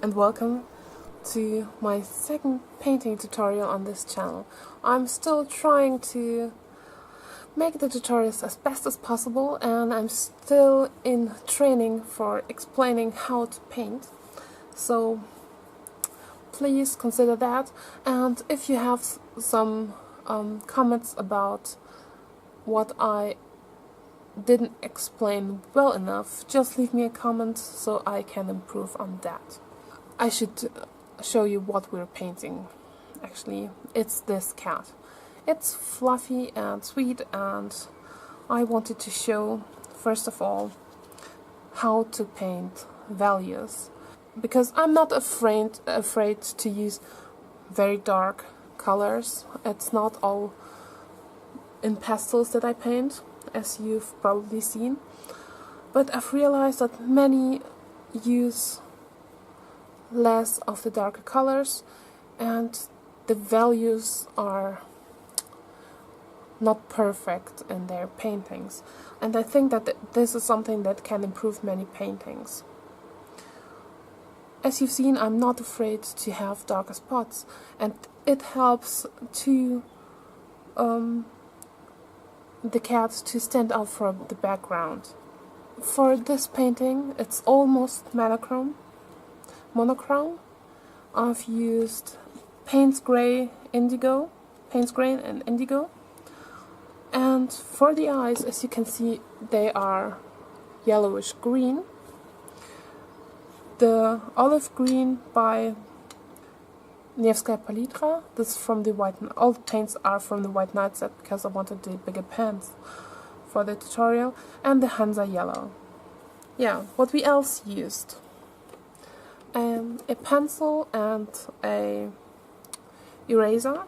and welcome to my second painting tutorial on this channel. I'm still trying to make the tutorials as best as possible, and I'm still in training for explaining how to paint, so please consider that. And if you have some comments about what I didn't explain well enough, just leave me a comment so I can improve on that. I should show you what we're painting. Actually, it's this cat. It's fluffy and sweet, and I wanted to show, first of all, how to paint values, because I'm not afraid to use very dark colors. It's not all in pastels that I paint, as you've probably seen, but I've realized that many use less of the darker colors and the values are not perfect in their paintings, and I think that this is something that can improve many paintings. As you've seen, I'm not afraid to have darker spots, and it helps to the cat to stand out from the background. For this painting, it's almost monochrome. I've used Payne's Gray and Indigo, and for the eyes, as you can see, they are yellowish green. The olive green by Nevskaya Palitra, this is from the white. All the paints are from the White Knight set because I wanted the bigger pans for the tutorial, and the Hansa yellow. Yeah, what we else used? A pencil and a eraser.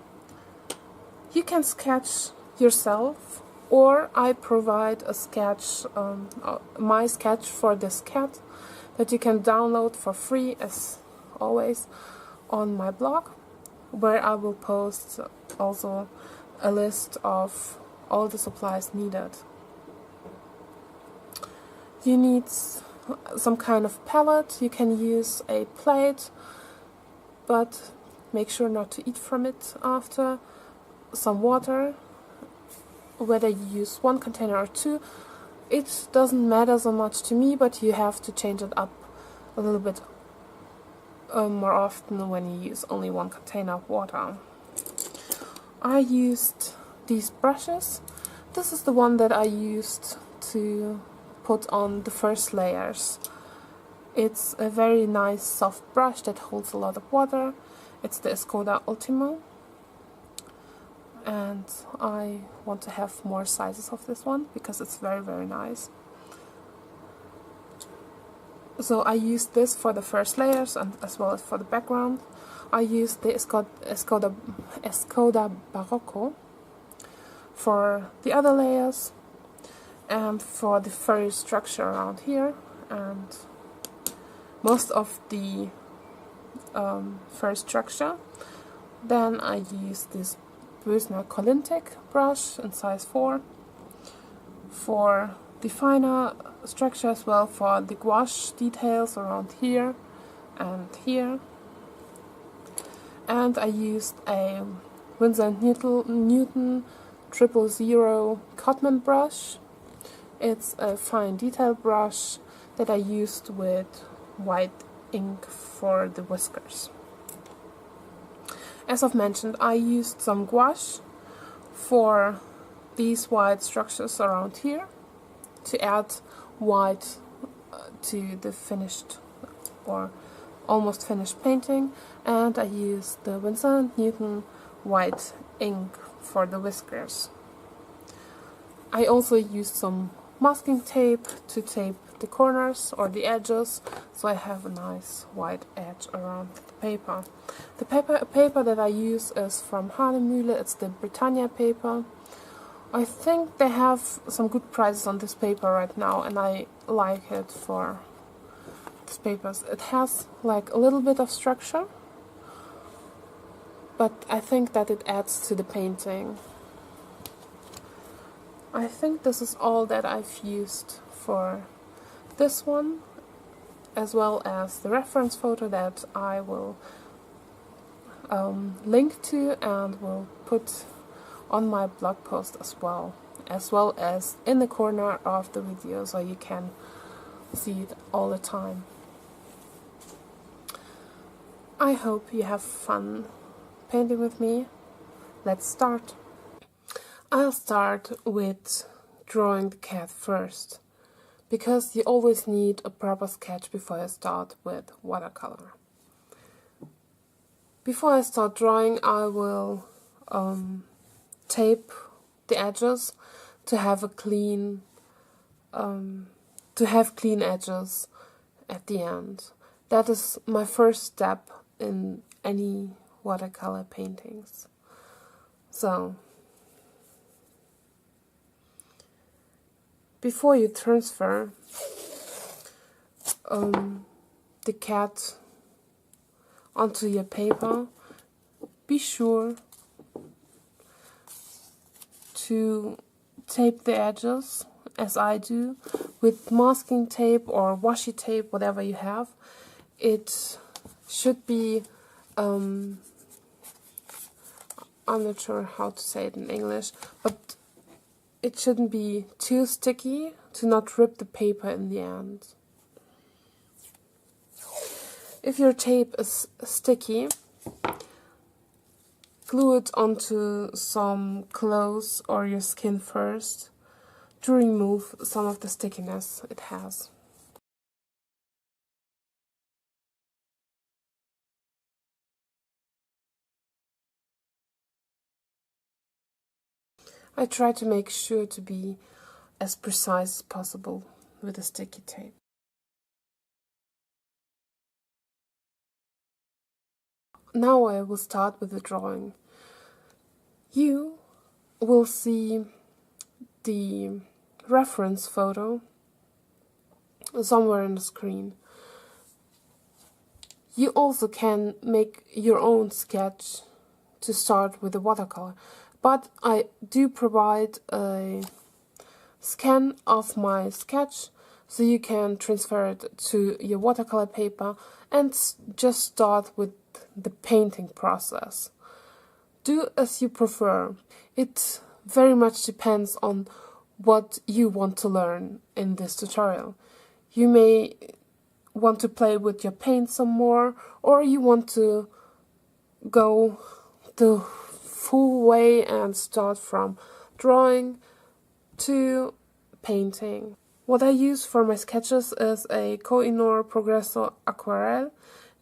You can sketch yourself, or I provide a sketch, my sketch for this cat, that you can download for free, as always, on my blog, where I will post also a list of all the supplies needed. You need some kind of palette. You can use a plate, but make sure not to eat from it after. Some water, whether you use one container or two, it doesn't matter so much to me, but you have to change it up a little bit more often when you use only one container of water. I used these brushes. This is the one that I used to put on the first layers. It's a very nice soft brush that holds a lot of water. It's the Escoda Ultimo, and I want to have more sizes of this one because it's very, very nice. So I used this for the first layers and as well as for the background. I used the Escoda Baroque for the other layers and for the furry structure around here, and most of the fur structure. Then I used this BozoDel brush in size 4 for the finer structure, as well for the gouache details around here and here. And I used a Winsor & Newton 000 Cotman brush. It's a fine detail brush that I used with white ink for the whiskers. As I've mentioned, I used some gouache for these white structures around here to add white to the finished or almost finished painting, and I used the Winsor & Newton white ink for the whiskers. I also used some masking tape to tape the corners or the edges, so I have a nice white edge around the paper. The paper that I use is from Hanemühle. It's the Britannia paper. I think they have some good prices on this paper right now, and I like it for these papers. It has like a little bit of structure, but I think that it adds to the painting. I think this is all that I've used for this one. as well as the reference photo that I will link to and will put on my blog post as well as in the corner of the video, so you can see it all the time. I hope you have fun painting with me. Let's start. I'll start with drawing the cat first, because you always need a proper sketch before you start with watercolor. Before I start drawing, I will tape the edges to have clean edges at the end. That is my first step in any watercolor paintings. So, before you transfer the cat onto your paper, be sure to tape the edges, as I do, with masking tape or washi tape, whatever you have. It should be, I'm not sure how to say it in English, but it shouldn't be too sticky to not rip the paper in the end. If your tape is sticky, glue it onto some clothes or your skin first to remove some of the stickiness it has. I try to make sure to be as precise as possible with the sticky tape. Now I will start with the drawing. You will see the reference photo somewhere on the screen. You also can make your own sketch to start with the watercolor, but I do provide a scan of my sketch so you can transfer it to your watercolor paper and just start with the painting process. Do as you prefer. It very much depends on what you want to learn in this tutorial. You may want to play with your paint some more, or you want to go the full way and start from drawing to painting. What I use for my sketches is a Koh-i-Noor Progresso Aquarelle.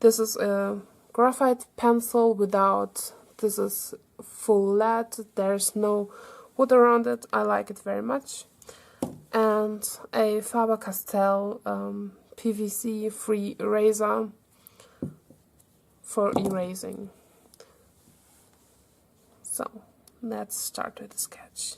This is a graphite pencil without, this is full lead, there's no wood around it, I like it very much. And a Faber-Castell PVC free eraser for erasing. So, let's start with the sketch.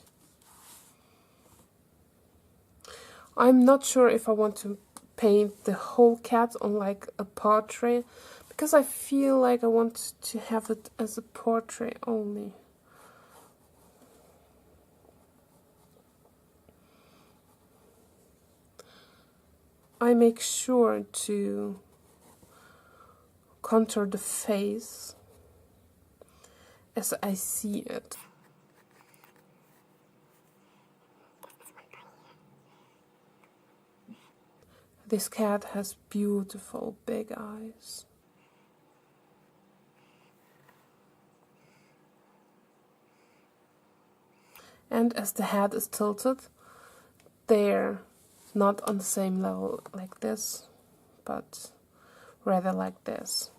I'm not sure if I want to paint the whole cat on like a portrait, because I feel like I want to have it as a portrait only. I make sure to contour the face as I see it. This cat has beautiful big eyes. And as the head is tilted, they're not on the same level like this, but rather like this.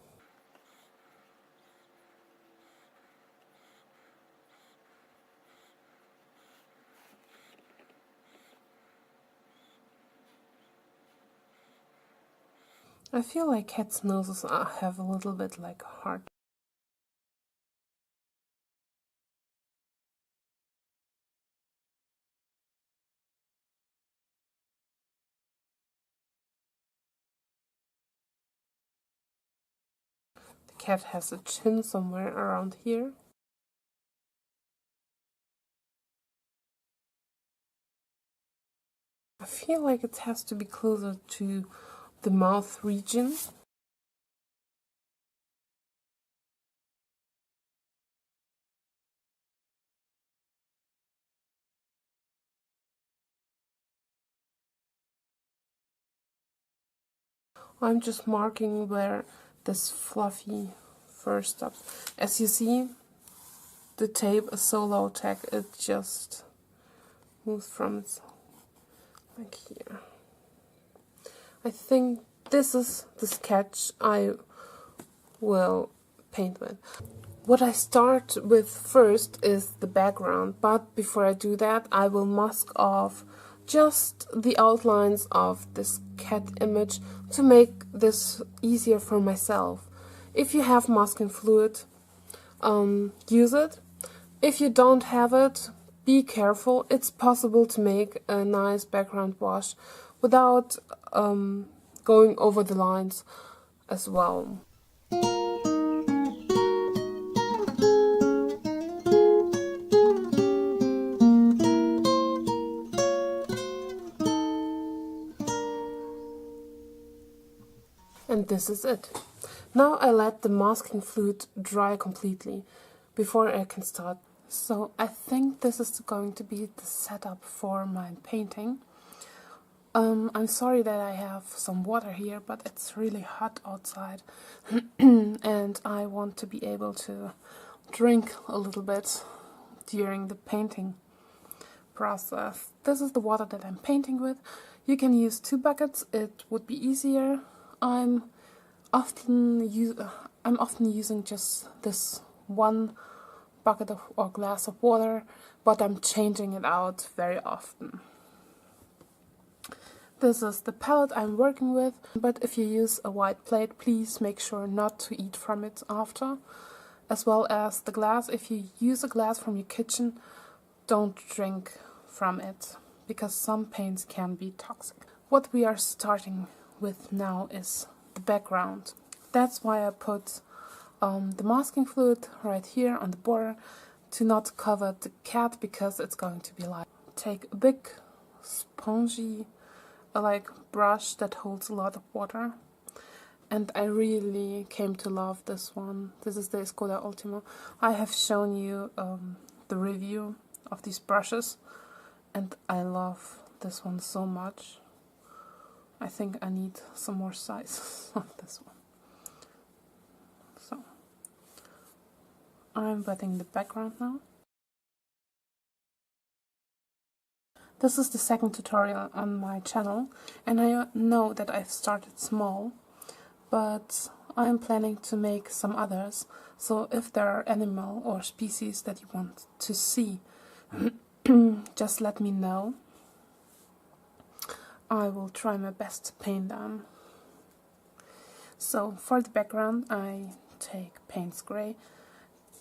I feel like cats' noses have a little bit like a heart. The cat has a chin somewhere around here. I feel like it has to be closer to the mouth region. I'm just marking where this fluffy fur stops. As you see, the tape is so low tech, it just moves from its, like here. I think this is the sketch I will paint with. What I start with first is the background, but before I do that, I will mask off just the outlines of this cat image to make this easier for myself. If you have masking fluid, use it. If you don't have it, be careful. It's possible to make a nice background wash without going over the lines as well. And this is it. Now I let the masking fluid dry completely before I can start. So I think this is going to be the setup for my painting. I'm sorry that I have some water here, but it's really hot outside and I want to be able to drink a little bit during the painting process. This is the water that I'm painting with. You can use 2 buckets, it would be easier. I'm often using just this 1 bucket or glass of water, but I'm changing it out very often. This is the palette I'm working with, but if you use a white plate, please make sure not to eat from it after. As well as the glass, if you use a glass from your kitchen, don't drink from it, because some paints can be toxic. What we are starting with now is the background. That's why I put the masking fluid right here on the border to not cover the cat, because it's going to be light. Take a big spongy brush that holds a lot of water, and I really came to love this one. This is the Escoda Ultimo. I have shown you the review of these brushes, and I love this one so much. I think I need some more sizes of this one. So I'm wetting the background now. This is the second tutorial on my channel, and I know that I've started small, but I'm planning to make some others. So if there are animal or species that you want to see, just let me know. I will try my best to paint them. So for the background I take Payne's Grey.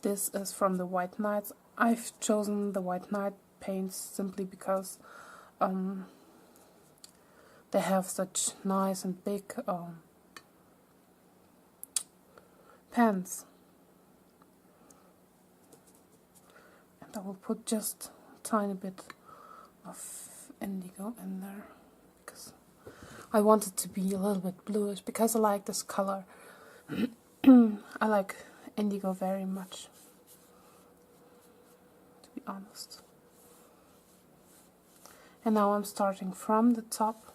This is from the White Knights. I've chosen the White Knight paints simply because they have such nice and big pens. And I will put just a tiny bit of indigo in there, because I want it to be a little bit bluish, because I like this color. I like indigo very much, to be honest. And now I'm starting from the top.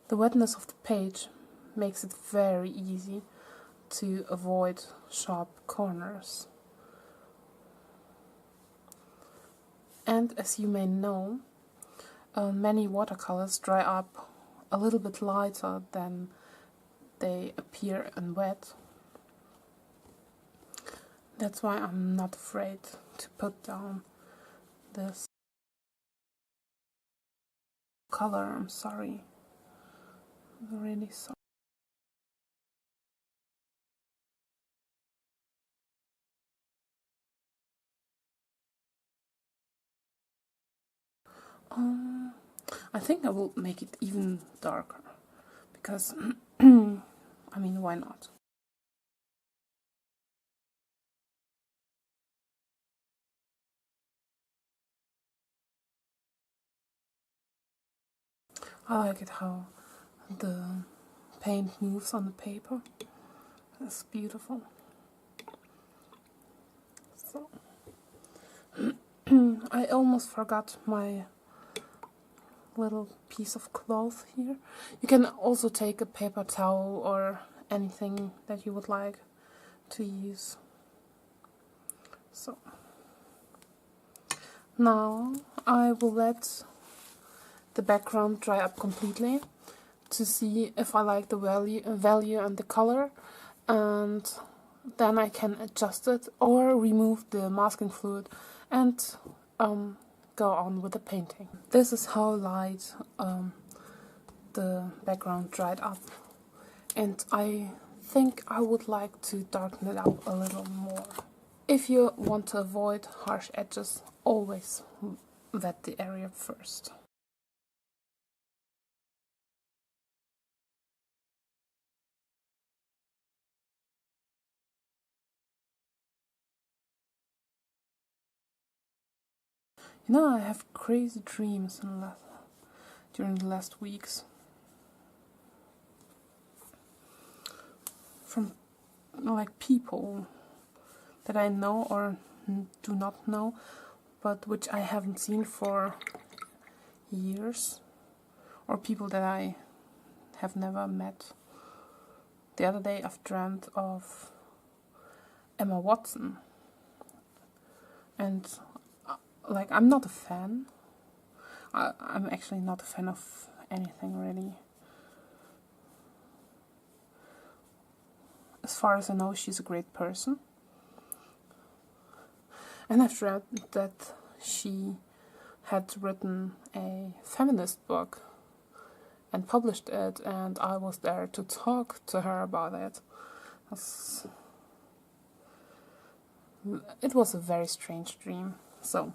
The wetness of the page makes it very easy to avoid sharp corners. And as you may know, many watercolors dry up a little bit lighter than they appear in wet. That's why I'm not afraid to put down this color. I'm sorry. I'm really sorry. I think I will make it even darker, because I mean, why not? I like it how the paint moves on the paper. It's beautiful. So I almost forgot my little piece of cloth here. You can also take a paper towel or anything that you would like to use. So now I will let the background dry up completely to see if I like the value and the color, and then I can adjust it or remove the masking fluid and go on with the painting. This is how light the background dried up, and I think I would like to darken it up a little more. If you want to avoid harsh edges, always wet the area first. You know, I have crazy dreams during the last weeks. From like people that I know or do not know, but which I haven't seen for years, or people that I have never met. The other day I've dreamt of Emma Watson, and like, I'm not a fan. I'm actually not a fan of anything really. As far as I know, she's a great person. And I've read that she had written a feminist book and published it, and I was there to talk to her about it. It was a very strange dream. So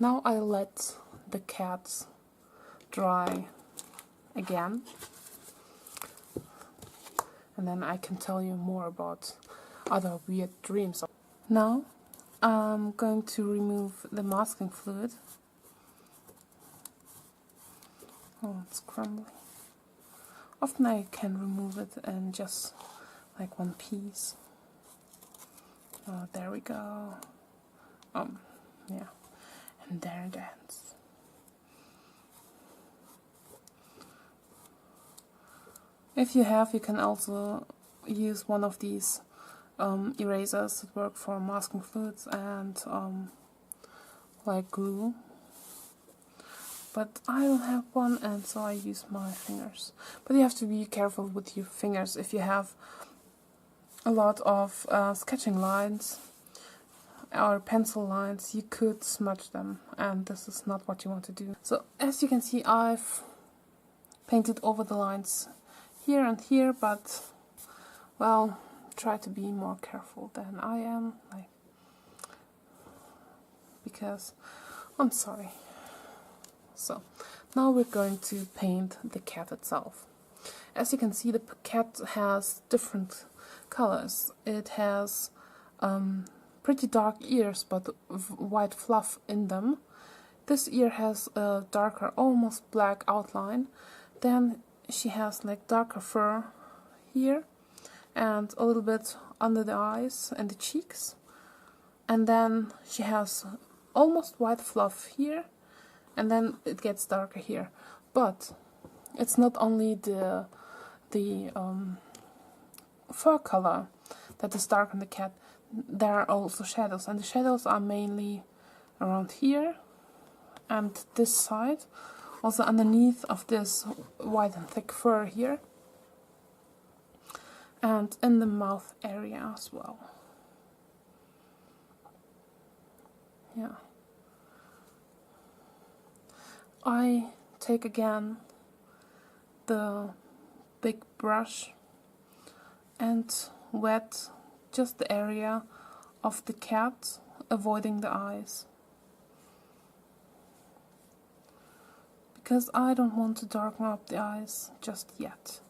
now I let the cats dry again, and then I can tell you more about other weird dreams. Now I'm going to remove the masking fluid. Oh, it's crumbly. Often I can remove it in just like one piece. Oh, there we go. Yeah, and there it ends. If you have, you can also use one of these erasers that work for masking fluids and like glue. But I don't have one, and so I use my fingers. But you have to be careful with your fingers. If you have a lot of sketching lines or pencil lines, you could smudge them, and this is not what you want to do. So as you can see, I've painted over the lines here and here, but well, try to be more careful than I am, like, because I'm sorry. So now we're going to paint the cat itself. As you can see, the cat has different colors. It has pretty dark ears, but white fluff in them. This ear has a darker, almost black outline. Then she has like darker fur here, and a little bit under the eyes and the cheeks. And then she has almost white fluff here, and then it gets darker here. But it's not only the fur color that is dark on the cat. There are also shadows, and the shadows are mainly around here and this side, also underneath of this white and thick fur here, and in the mouth area as well. Yeah. I take again the big brush and wet just the area of the cat, avoiding the eyes, because I don't want to darken up the eyes just yet.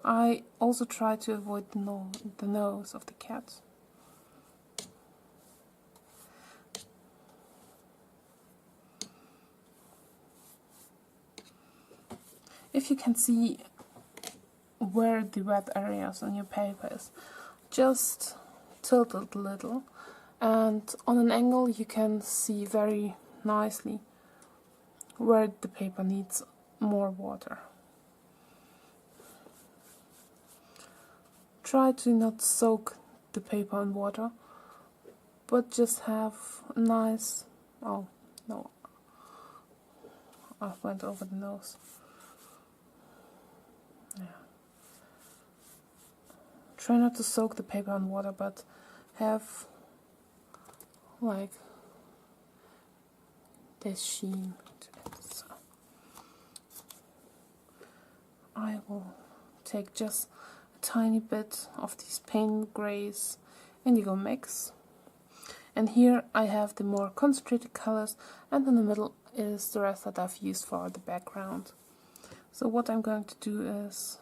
I also try to avoid the nose of the cat. if you can see where the wet areas on your paper is, just tilt it a little, and on an angle you can see very nicely where the paper needs more water. Try to not soak the paper in water, but just have a nice... oh no, I went over the nose. Yeah. Try not to soak the paper in water, but have like this sheen to it. So I will take just a tiny bit of these paint grays indigo mix, and here I have the more concentrated colors, and in the middle is the rest that I've used for the background. So what I'm going to do is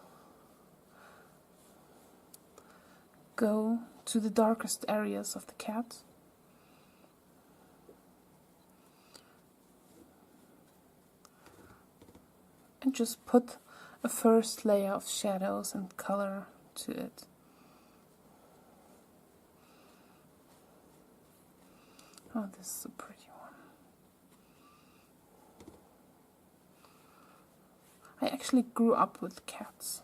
go to the darkest areas of the cat, and just put a first layer of shadows and color to it. Oh, this is a pretty one. I actually grew up with cats,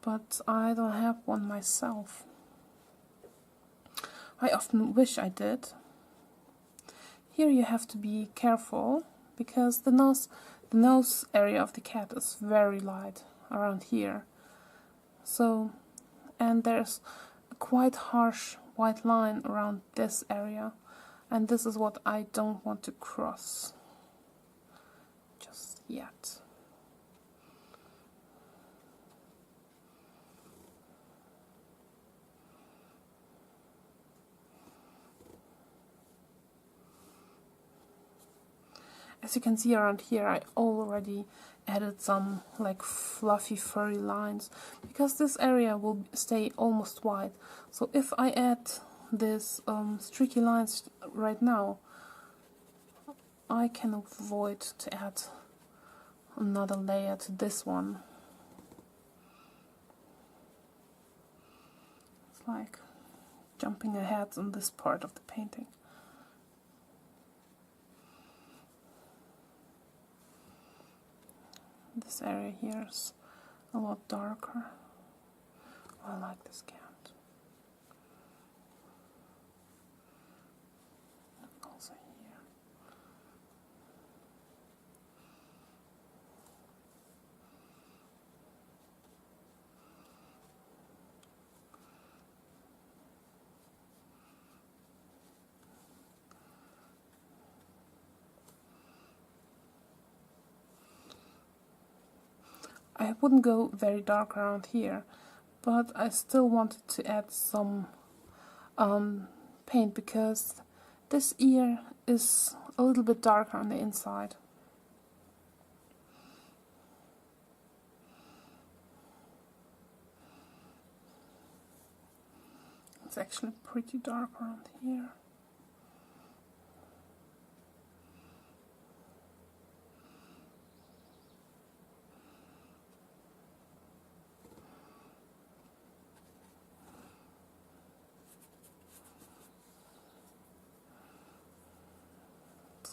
but I don't have one myself. I often wish I did. Here you have to be careful, because the nose area of the cat is very light around here. So, and there's a quite harsh white line around this area, and this is what I don't want to cross just yet. As you can see around here, I already added some like fluffy furry lines, because this area will stay almost white. So if I add this streaky lines right now, I can avoid to add another layer to this one. It's like jumping ahead on this part of the painting. This area here is a lot darker. I like this cat. Also here. I wouldn't go very dark around here, but I still wanted to add some paint, because this ear is a little bit darker on the inside. It's actually pretty dark around here.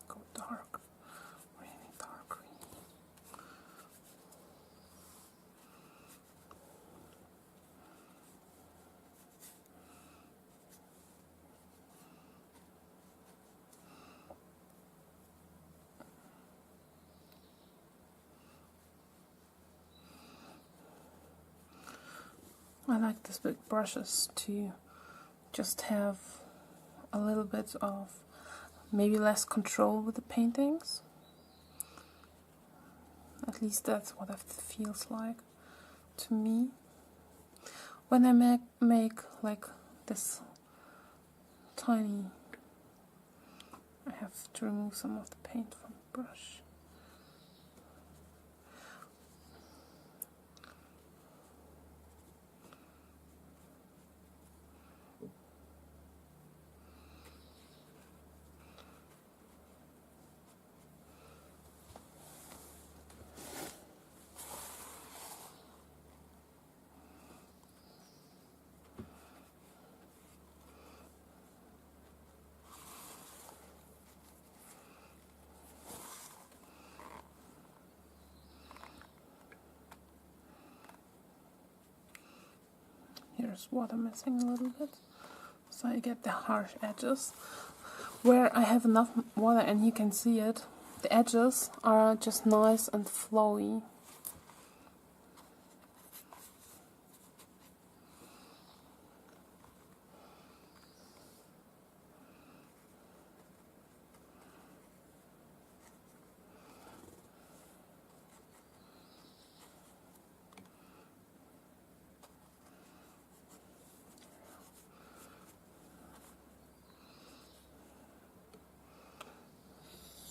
Go dark, really dark. I like these big brushes to just have a little bit of maybe less control with the paintings. At least that's what it feels like to me. When I make like this tiny... I have to remove some of the paint from the brush. there's water missing a little bit, so I get the harsh edges. Where I have enough water and you can see it, the edges are just nice and flowy.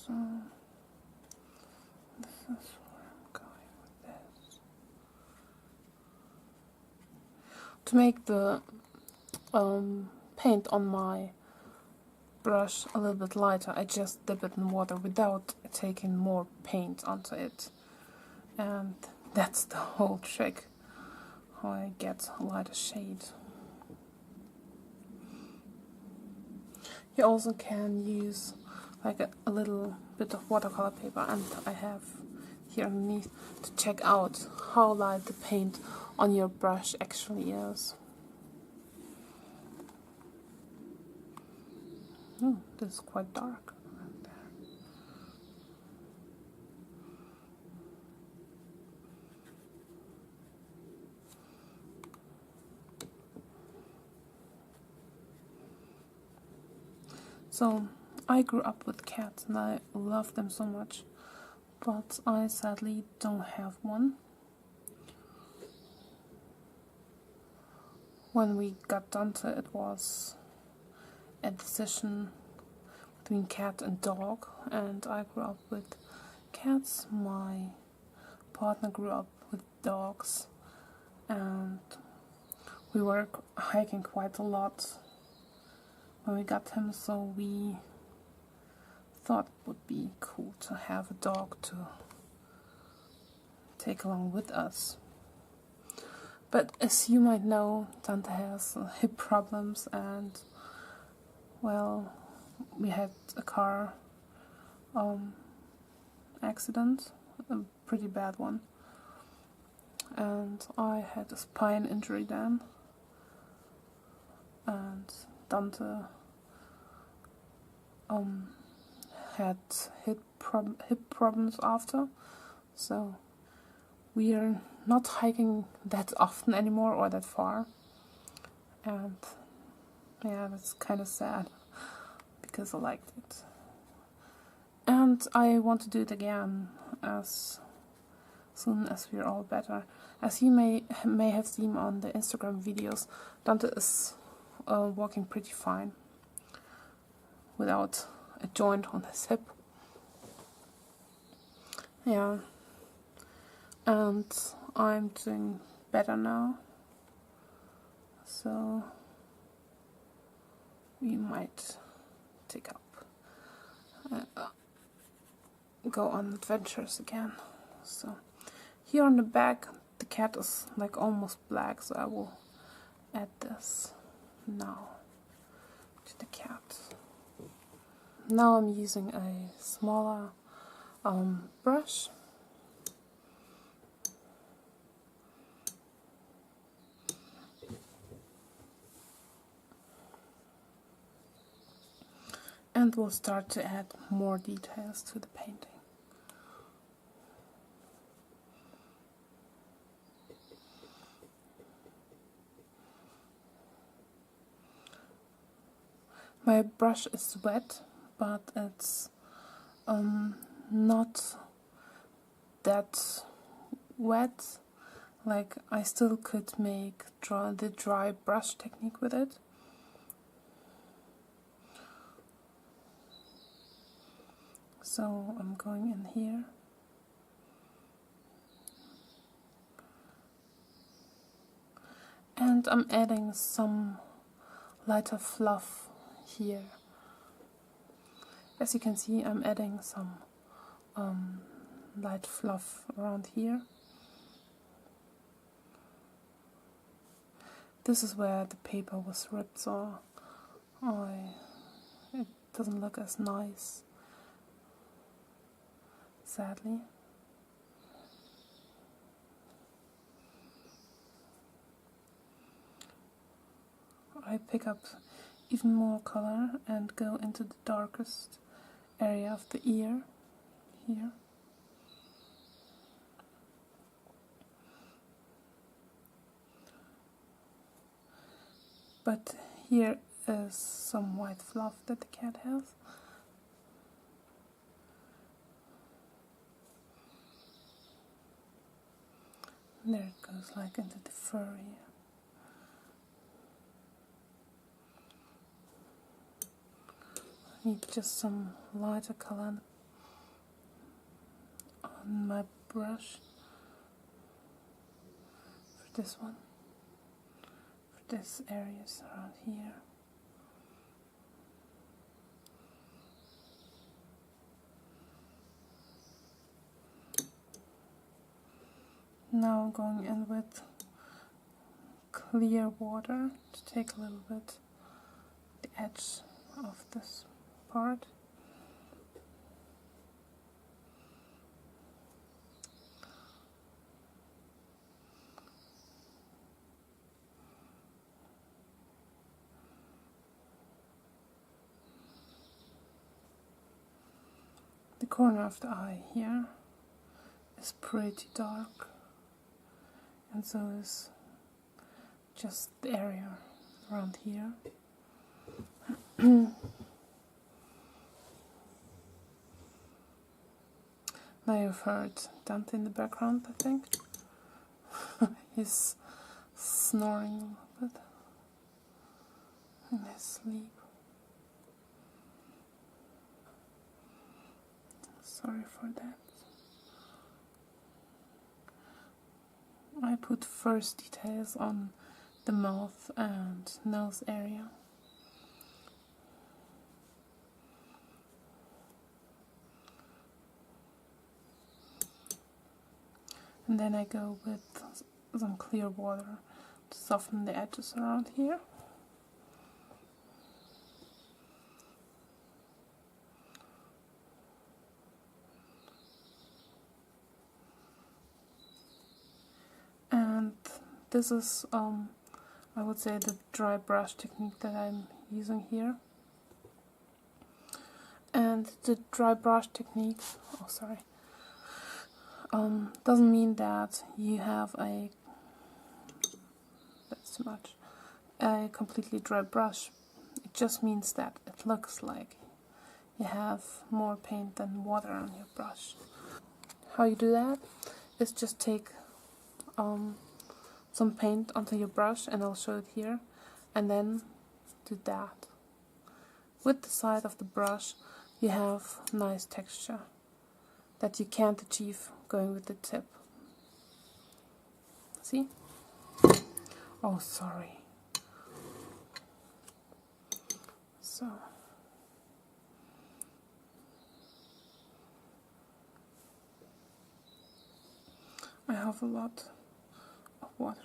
So this is where I'm going with this. To make the paint on my brush a little bit lighter, I just dip it in water without taking more paint onto it. And that's the whole trick, how I get a lighter shade. You also can use like a little bit of watercolor paper, and I have here underneath, to check out how light the paint on your brush actually is. Oh, this is quite dark right there. So I grew up with cats and I love them so much, but I sadly don't have one. When we got Dante, it was a decision between cat and dog, and I grew up with cats. My partner grew up with dogs, and we were hiking quite a lot when we got him, so we thought it would be cool to have a dog to take along with us. But as you might know, Dante has hip problems, and well, we had a car accident, a pretty bad one, and I had a spine injury then, and Dante had hip problems after, so we are not hiking that often anymore or that far, and yeah, that's kind of sad because I liked it, and I want to do it again as soon as we're all better. As you may have seen on the Instagram videos, Dante is walking pretty fine without a joint on his hip. Yeah, and I'm doing better now, so we might take up, go on adventures again. So here on the back, the cat is like almost black, so I will add this now to the cat. Now I'm using a smaller brush. And we'll start to add more details to the painting. My brush is wet, but it's not that wet. Like, I still could make the dry brush technique with it. So I'm going in here. And I'm adding some lighter fluff here. As you can see, I'm adding some light fluff around here. This is where the paper was ripped, so it doesn't look as nice, sadly. pick up even more color and go into the darkest area of the ear here. But here is some white fluff that the cat has. And there it goes, like into the fur here. I need just some lighter color on my brush for this one, for this areas around here. Now I'm going in with clear water to take a little bit the edge of this part. The corner of the eye here is pretty dark, and so is just the area around here. Now you've heard Dante in the background, I think. He's snoring a little bit in his sleep. Sorry for that. I put first details on the mouth and nose area. And then I go with some clear water to soften the edges around here. And this is, I would say, the dry brush technique that I'm using here. And the dry brush technique, doesn't mean that you have that's too much, a completely dry brush. It just means that it looks like you have more paint than water on your brush. How you do that is just take some paint onto your brush, and I'll show it here, and then do that. With the side of the brush you have nice texture that you can't achieve going with the tip. See? Oh, sorry. So I have a lot of water.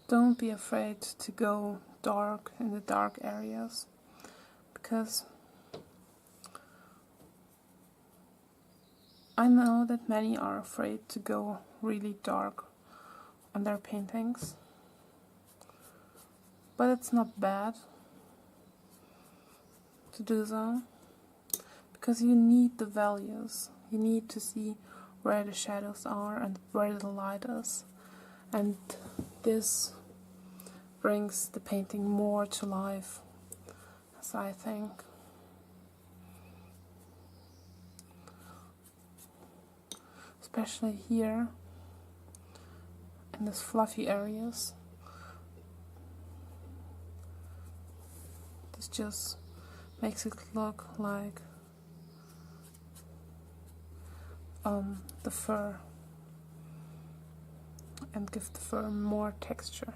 Don't be afraid to go dark in the dark areas, because I know that many are afraid to go really dark on their paintings, but it's not bad to do so, because you need the values. You need to see where the shadows are and where the light is, and this brings the painting more to life, as I think. Especially here in these fluffy areas. This just makes it look like the fur, and give the fur more texture.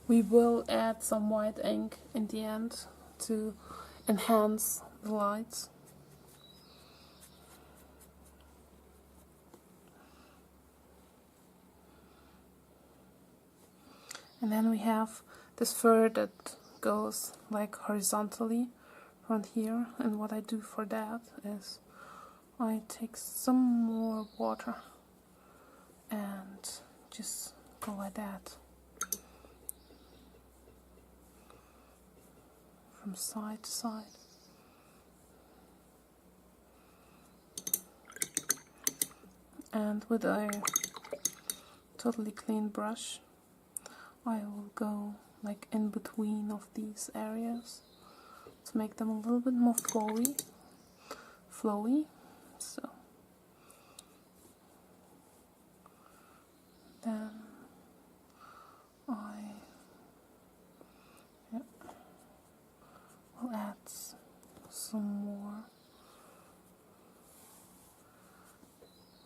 We will add some white ink in the end to enhance the lights. And then we have this fur that goes like horizontally around here, and what I do for that is I take some more water and just go like that from side to side. And with a totally clean brush I will go like in between of these areas to make them a little bit more flowy. So then I will add some more.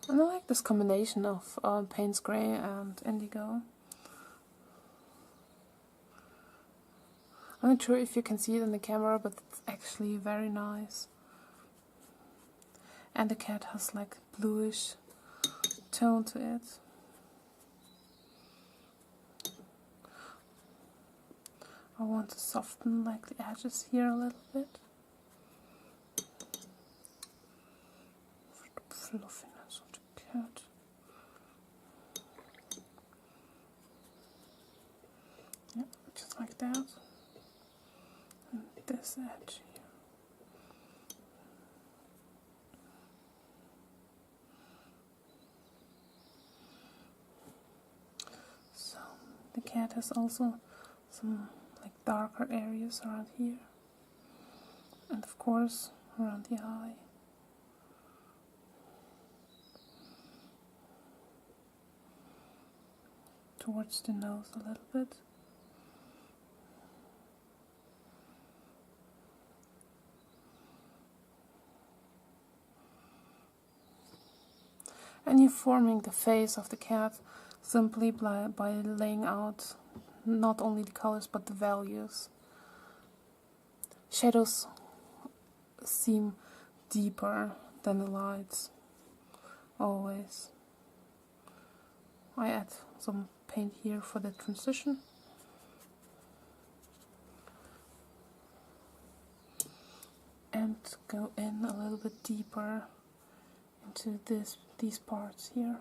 And I like this combination of Payne's Grey and Indigo. I'm not sure if you can see it in the camera, but it's actually very nice. And the cat has like bluish tone to it. I want to soften like the edges here a little bit. For the fluffiness of the cat. Yeah, just like that. And this edge here. So the cat has also some like darker areas around here, and of course around the eye. Towards the nose a little bit. And you're forming the face of the cat simply by laying out not only the colors but the values. Shadows seem deeper than the lights, always. I add some paint here for the transition. And go in a little bit deeper into these parts here.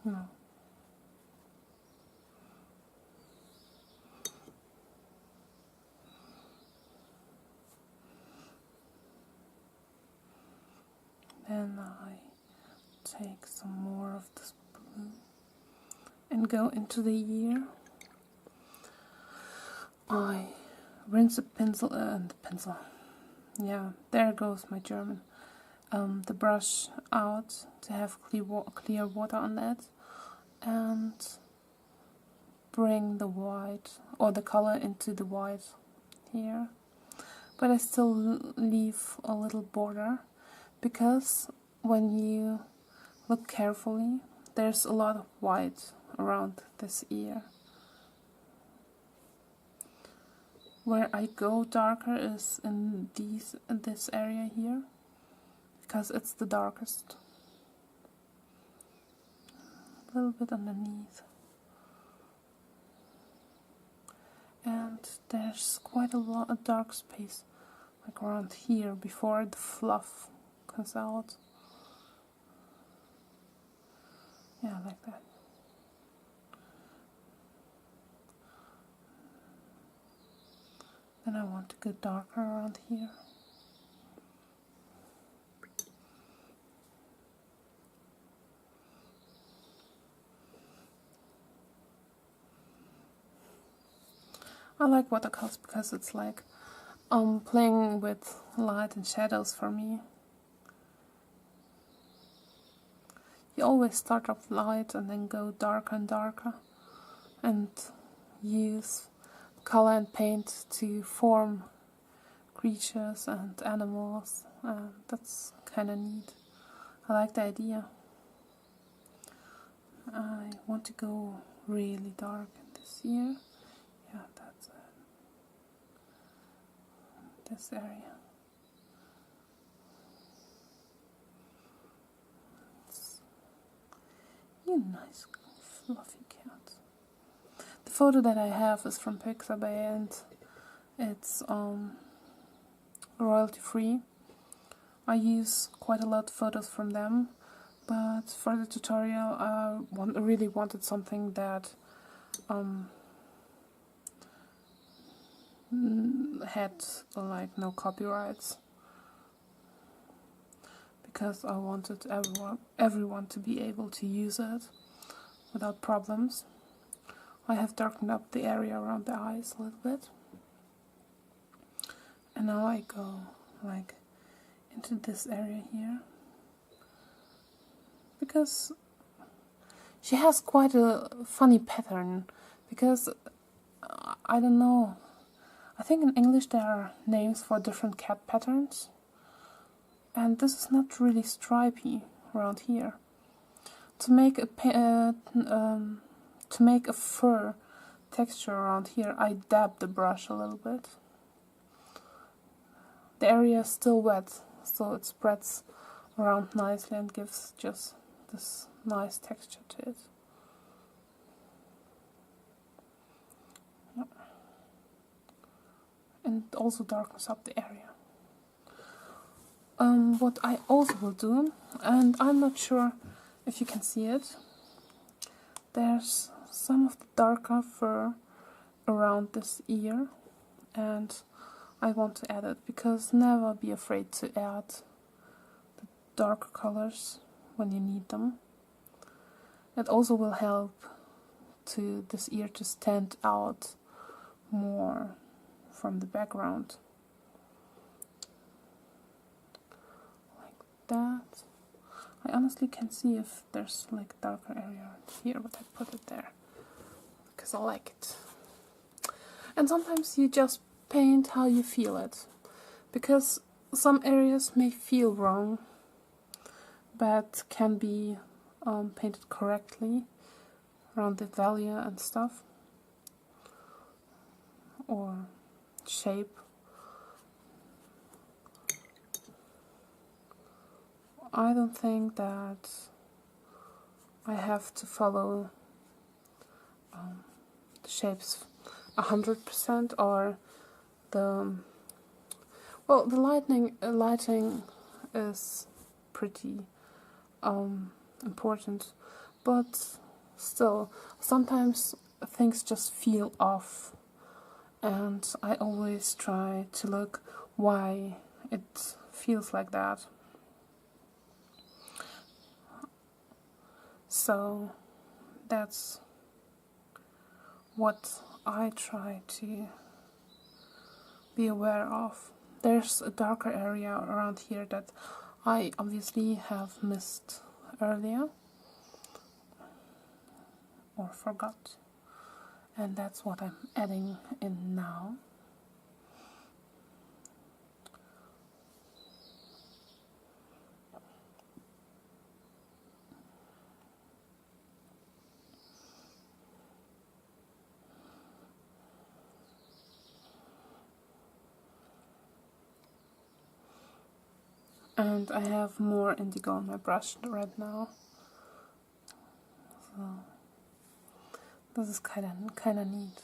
No. Then I take some more of this blue and go into the ear. I rinse the pencil, yeah, there goes my German. The brush out to have clear water on that, and bring the white or the color into the white here. But I still leave a little border, because when you look carefully, there's a lot of white around this ear. Where I go darker is in this area here, because it's the darkest. A little bit underneath. And there's quite a lot of dark space, like around here, before the fluff comes out. Yeah, like that. Then I want to go darker around here. I like watercolors because it's like playing with light and shadows for me. You always start off light and then go darker and darker, and use color and paint to form creatures and animals, and that's kind of neat. I like the idea. I want to go really dark this year. Yeah, that's it. This area. It's a nice fluffy cat. The photo that I have is from Pixabay and it's royalty free. I use quite a lot of photos from them, but for the tutorial I really wanted something that had like no copyrights, because I wanted everyone to be able to use it without problems. I have darkened up the area around the eyes a little bit, and now I go like into this area here, because she has quite a funny pattern, because I don't know, I think in English there are names for different cat patterns, and this is not really stripy around here. To make a fur texture around here, I dab the brush a little bit. The area is still wet, so it spreads around nicely and gives just this nice texture to it. And it also darkens up the area. What I also will do, and I'm not sure if you can see it, there's some of the darker fur around this ear, and I want to add it, because never be afraid to add the darker colors when you need them. It also will help to this ear to stand out more from the background. Like that. I honestly can't see if there's like a darker area here, but I put it there because I like it. And sometimes you just paint how you feel it, because some areas may feel wrong but can be painted correctly around the value and stuff, or shape. I don't think that I have to follow the shapes 100%, or the lighting is pretty important, but still sometimes things just feel off, and I always try to look why it feels like that. So that's what I try to be aware of. There's a darker area around here that I obviously have missed earlier or forgot, and that's what I'm adding in now. And I have more indigo on my brush right now, so this is kind of neat,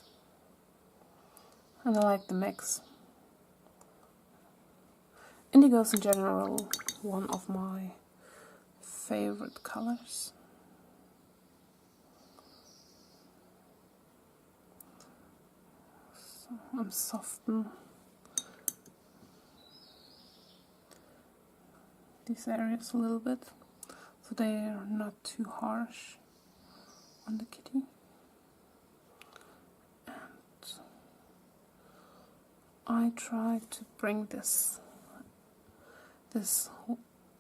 and I like the mix. Indigo is in general one of my favorite colors. So I'm softening these areas a little bit, so they are not too harsh on the kitty. And I try to bring this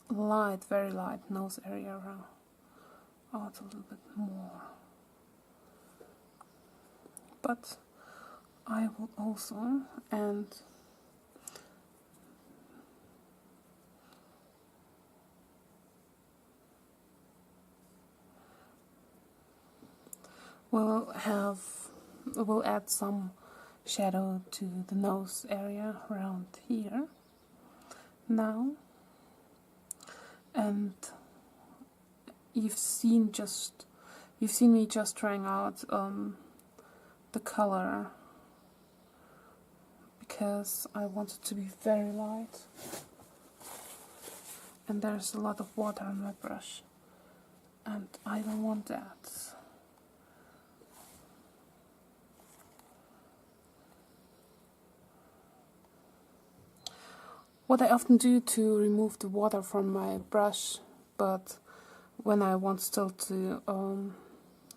light, very light nose area around out a little bit more. But I will also, and we'll add some shadow to the nose area around here now. And you've seen me just trying out the color because I want it to be very light, and there's a lot of water on my brush and I don't want that. What I often do to remove the water from my brush, but when I want still to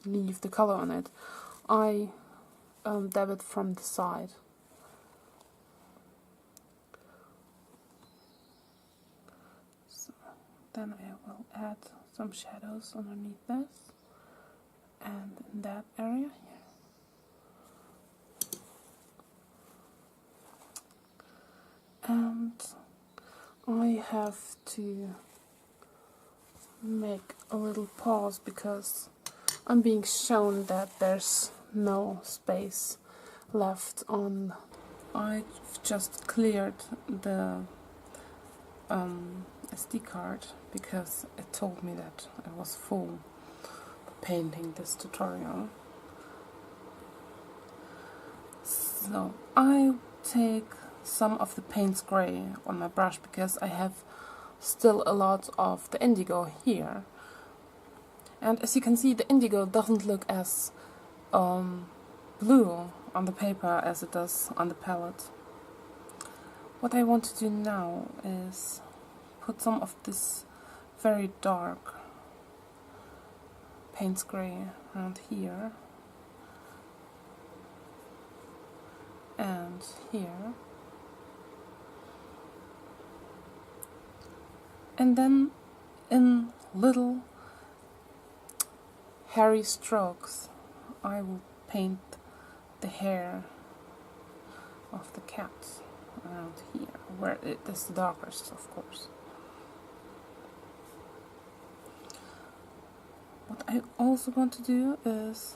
leave the color on it, I dab it from the side. So then I will add some shadows underneath this and in that area here. And I have to make a little pause because I'm being shown that there's no space left on. I've just cleared the SD card because it told me that I was full painting this tutorial. So I take some of the Payne's Gray on my brush because I have still a lot of the indigo here, and as you can see, the indigo doesn't look as blue on the paper as it does on the palette. What I want to do now is put some of this very dark Payne's Gray around here and here. And then in little hairy strokes I will paint the hair of the cat around here, where it is the darkest, of course. What I also want to do is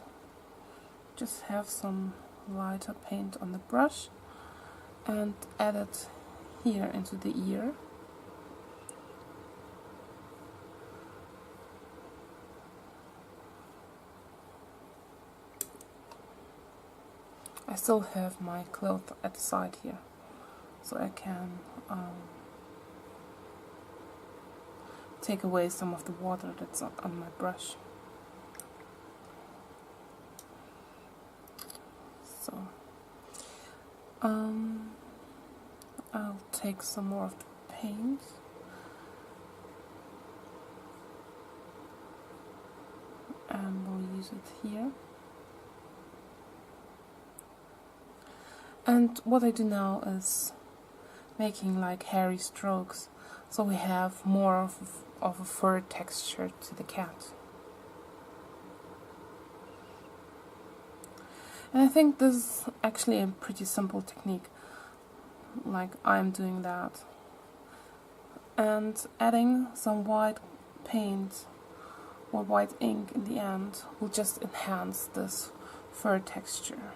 just have some lighter paint on the brush and add it here into the ear. I still have my cloth at the side here, so I can take away some of the water that's on my brush. So I'll take some more of the paint and we'll use it here. And what I do now is making like hairy strokes, so we have more of a fur texture to the cat. And I think this is actually a pretty simple technique, like I'm doing that. And adding some white paint or white ink in the end will just enhance this fur texture.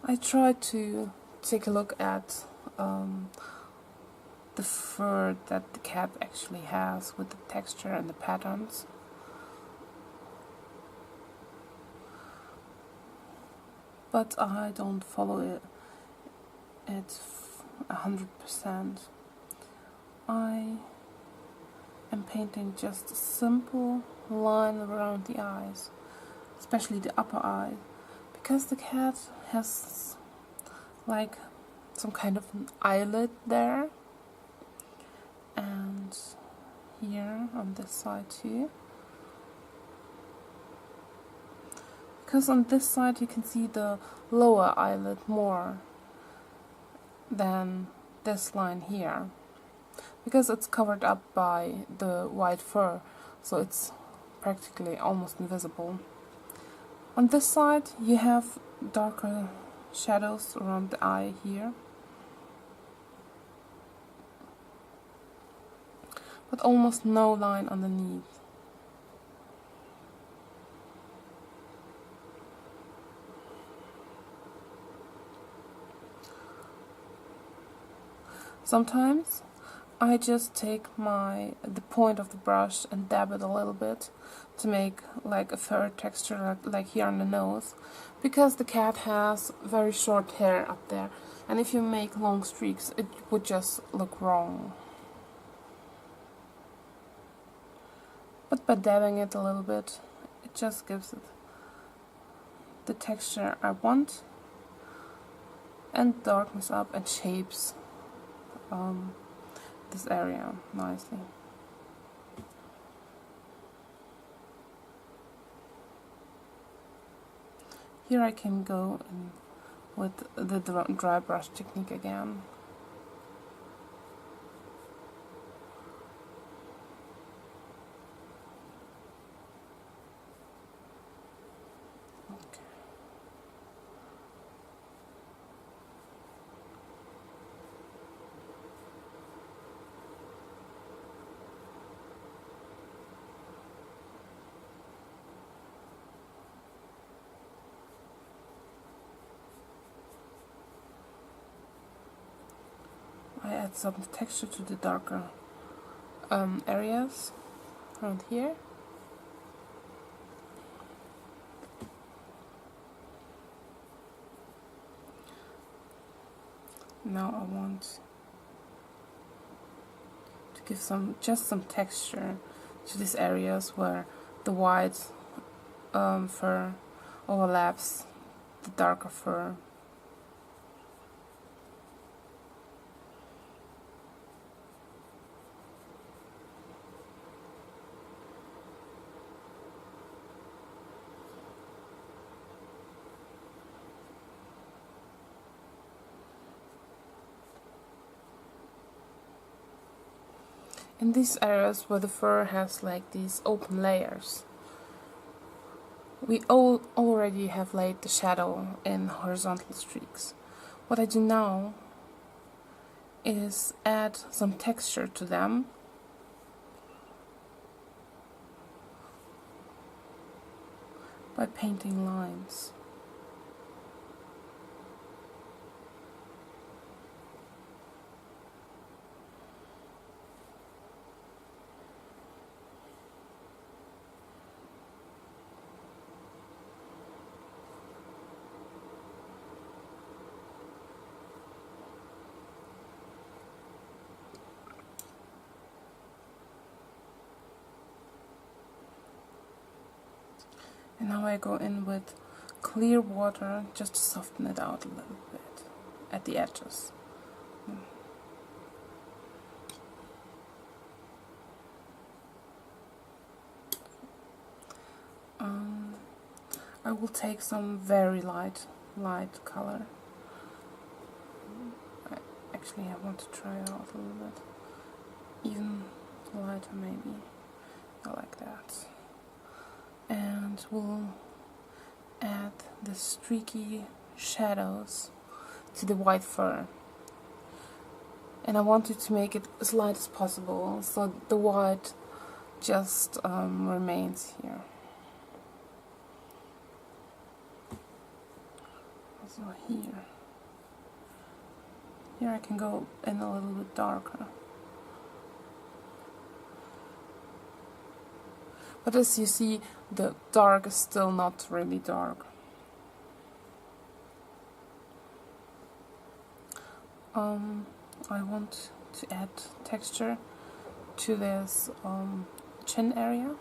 I tried to take a look at the fur that the cat actually has with the texture and the patterns. But I don't follow it 100%. I am painting just a simple line around the eyes, especially the upper eye, because the cat has like some kind of an eyelid there, and here on this side too, because on this side you can see the lower eyelid more than this line here, because it's covered up by the white fur, so it's practically almost invisible. On this side you have darker shadows around the eye here, but almost no line underneath. Sometimes I just take the point of the brush and dab it a little bit to make like a fur texture, like here on the nose, because the cat has very short hair up there, and if you make long streaks it would just look wrong. But by dabbing it a little bit, it just gives it the texture I want and darkens up and shapes this area nicely. Here I can go in with the dry brush technique again. I add some texture to the darker areas around here. Now I want to give just some texture to these areas where the white fur overlaps the darker fur. In these areas where the fur has like these open layers, we already have laid the shadow in horizontal streaks. What I do now is add some texture to them by painting lines. And now I go in with clear water just to soften it out a little bit at the edges. I will take some very light color. Actually, I want to try it out a little bit. Even lighter maybe. I like that. And we'll add the streaky shadows to the white fur. And I wanted to make it as light as possible, so the white just remains here. Also here I can go in a little bit darker. But as you see, the dark is still not really dark. I want to add texture to this chin area.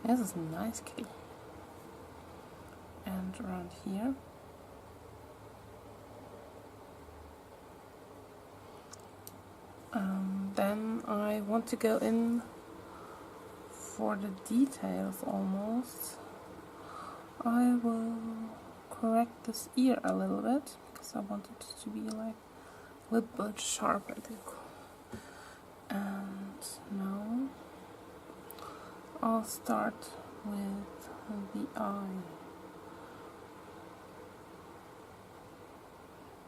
This is a nice kitty. And around here. Then I want to go in for the details almost. I will correct this ear a little bit because I want it to be like a little bit sharp, I think. And now I'll start with the eye.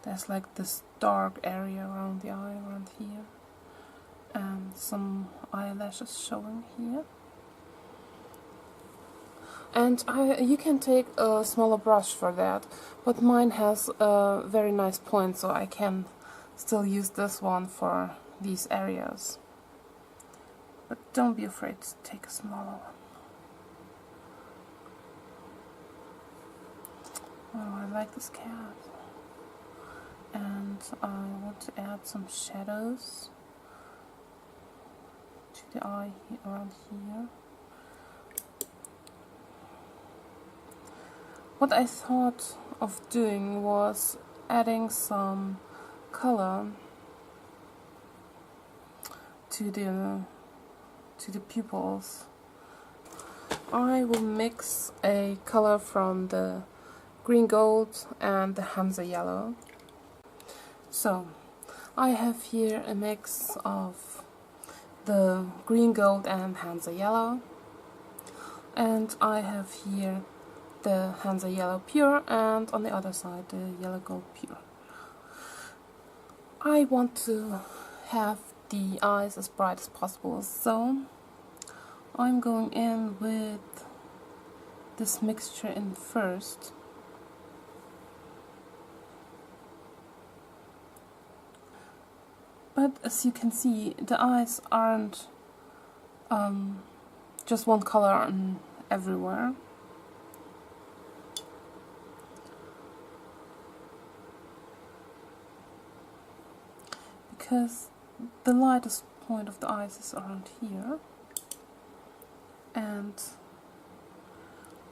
There's like this dark area around the eye, around here, and some eyelashes showing here. And you can take a smaller brush for that, but mine has a very nice point, so I can still use this one for these areas. But don't be afraid to take a smaller one. Oh, I like this cat. And I want to add some shadows to the eye around here. What I thought of doing was adding some color to the pupils. I will mix a color from the green gold and the Hansa yellow. So I have here a mix of the green gold and Hansa yellow, and I have here the Hansa yellow pure, and on the other side the yellow gold pure. I want to have the eyes as bright as possible, so I'm going in with this mixture in first. But as you can see, the eyes aren't just one color everywhere. Because the lightest point of the eyes is around here. And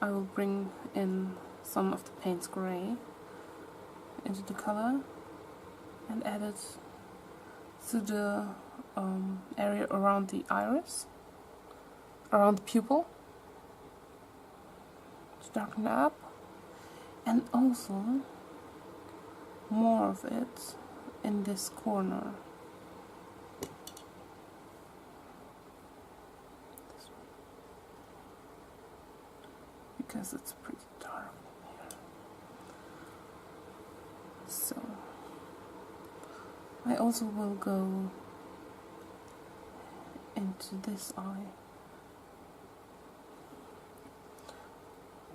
I will bring in some of the Payne's Gray into the color and add it to the area around the iris, around the pupil, to darken it up, and also more of it in this corner. Because it's pretty dark here. So I also will go into this eye.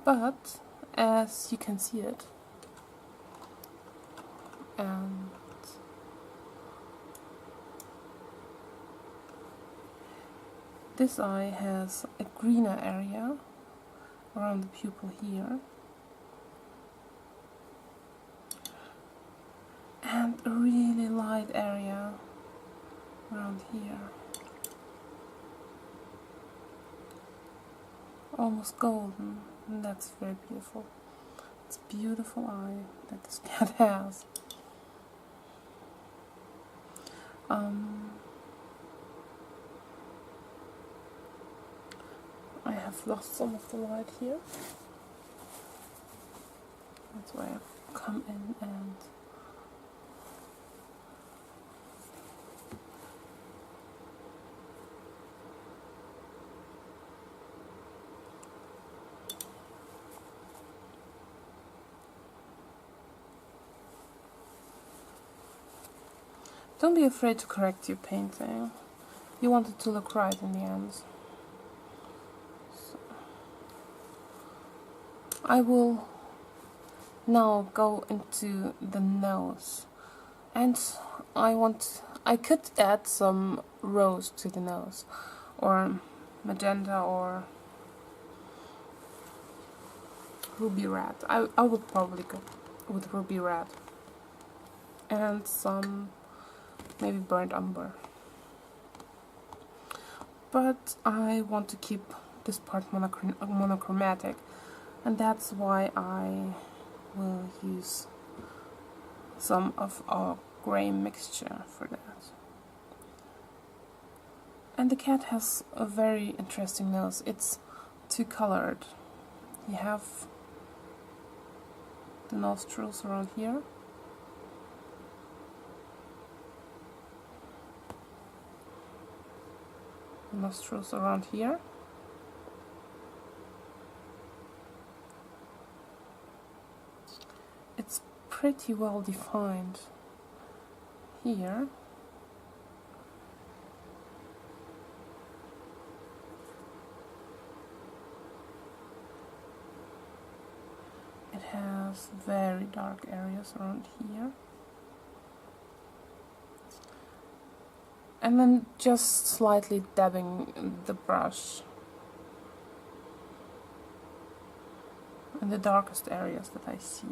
But as you can see it, and this eye has a greener area around the pupil here, and a really light area around here, almost golden, and that's very beautiful. It's a beautiful eye that this cat has. I have lost some of the light here. That's why I've come in and don't be afraid to correct your painting. You want it to look right in the end. So I will now go into the nose, and I could add some rose to the nose, or magenta, or ruby red. I would probably go with ruby red, and some maybe burnt umber. But I want to keep this part monochromatic, and that's why I will use some of our gray mixture for that. And the cat has a very interesting nose. It's two-colored. You have the nostrils around here, nostrils around here. It's pretty well defined here. It has very dark areas around here. And then just slightly dabbing the brush in the darkest areas that I see.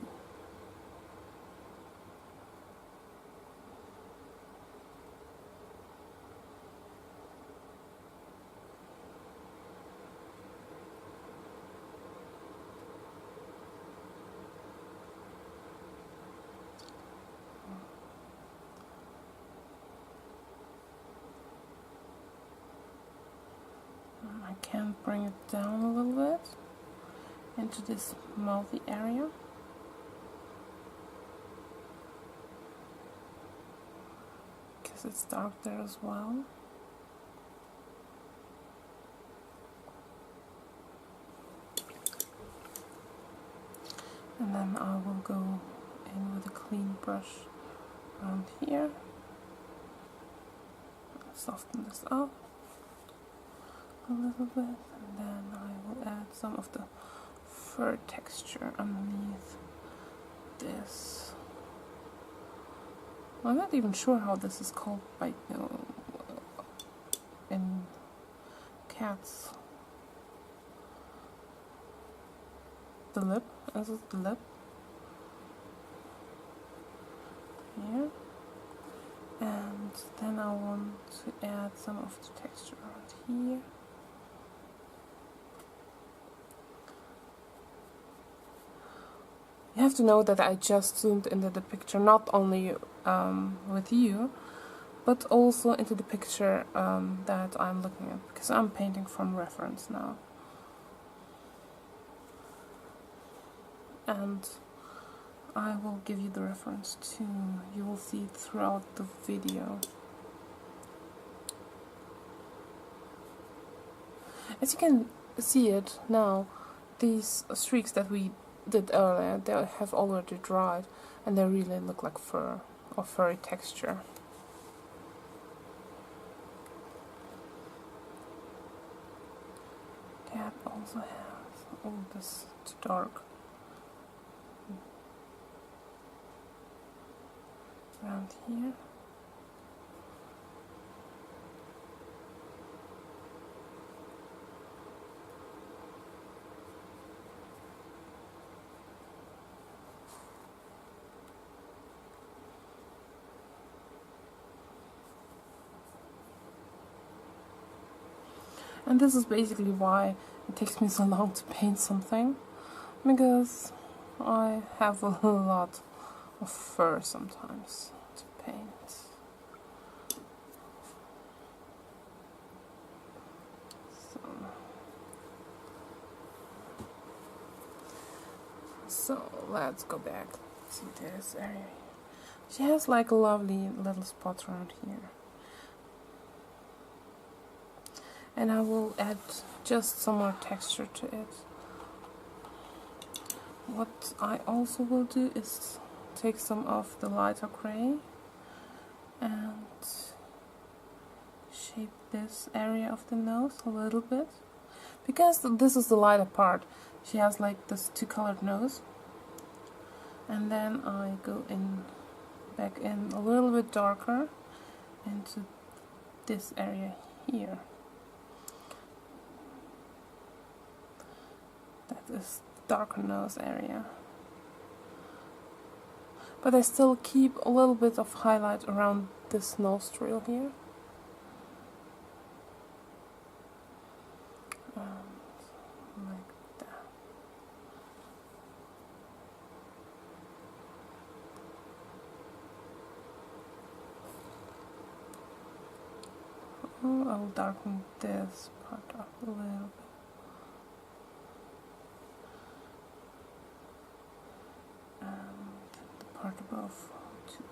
I can bring it down a little bit into this mouthy area. Because it's dark there as well. And then I will go in with a clean brush around here. Soften this up a little bit, and then I will add some of the fur texture underneath this. I'm not even sure how this is called by in cats. The lip, is it the lip? Here. And then I want to add some of the texture around here. You have to know that I just zoomed into the picture, not only with you, but also into the picture that I'm looking at, because I'm painting from reference now. And I will give you the reference too. You will see it throughout the video. As you can see it now, these streaks that we did earlier, they have already dried, and they really look like fur or furry texture. Cat also has, oh, this is too dark. Around here. And this is basically why it takes me so long to paint something, because I have a lot of fur sometimes to paint. So let's go back to this area. She has like a lovely little spot around here. And I will add just some more texture to it. What I also will do is take some of the lighter gray and shape this area of the nose a little bit. Because this is the lighter part, she has like this two-colored nose. And then I go in, back in a little bit darker into this area here. That is darker nose area. But I still keep a little bit of highlight around this nostril here. And like that. Oh, I'll darken this part up a little bit. Part above too.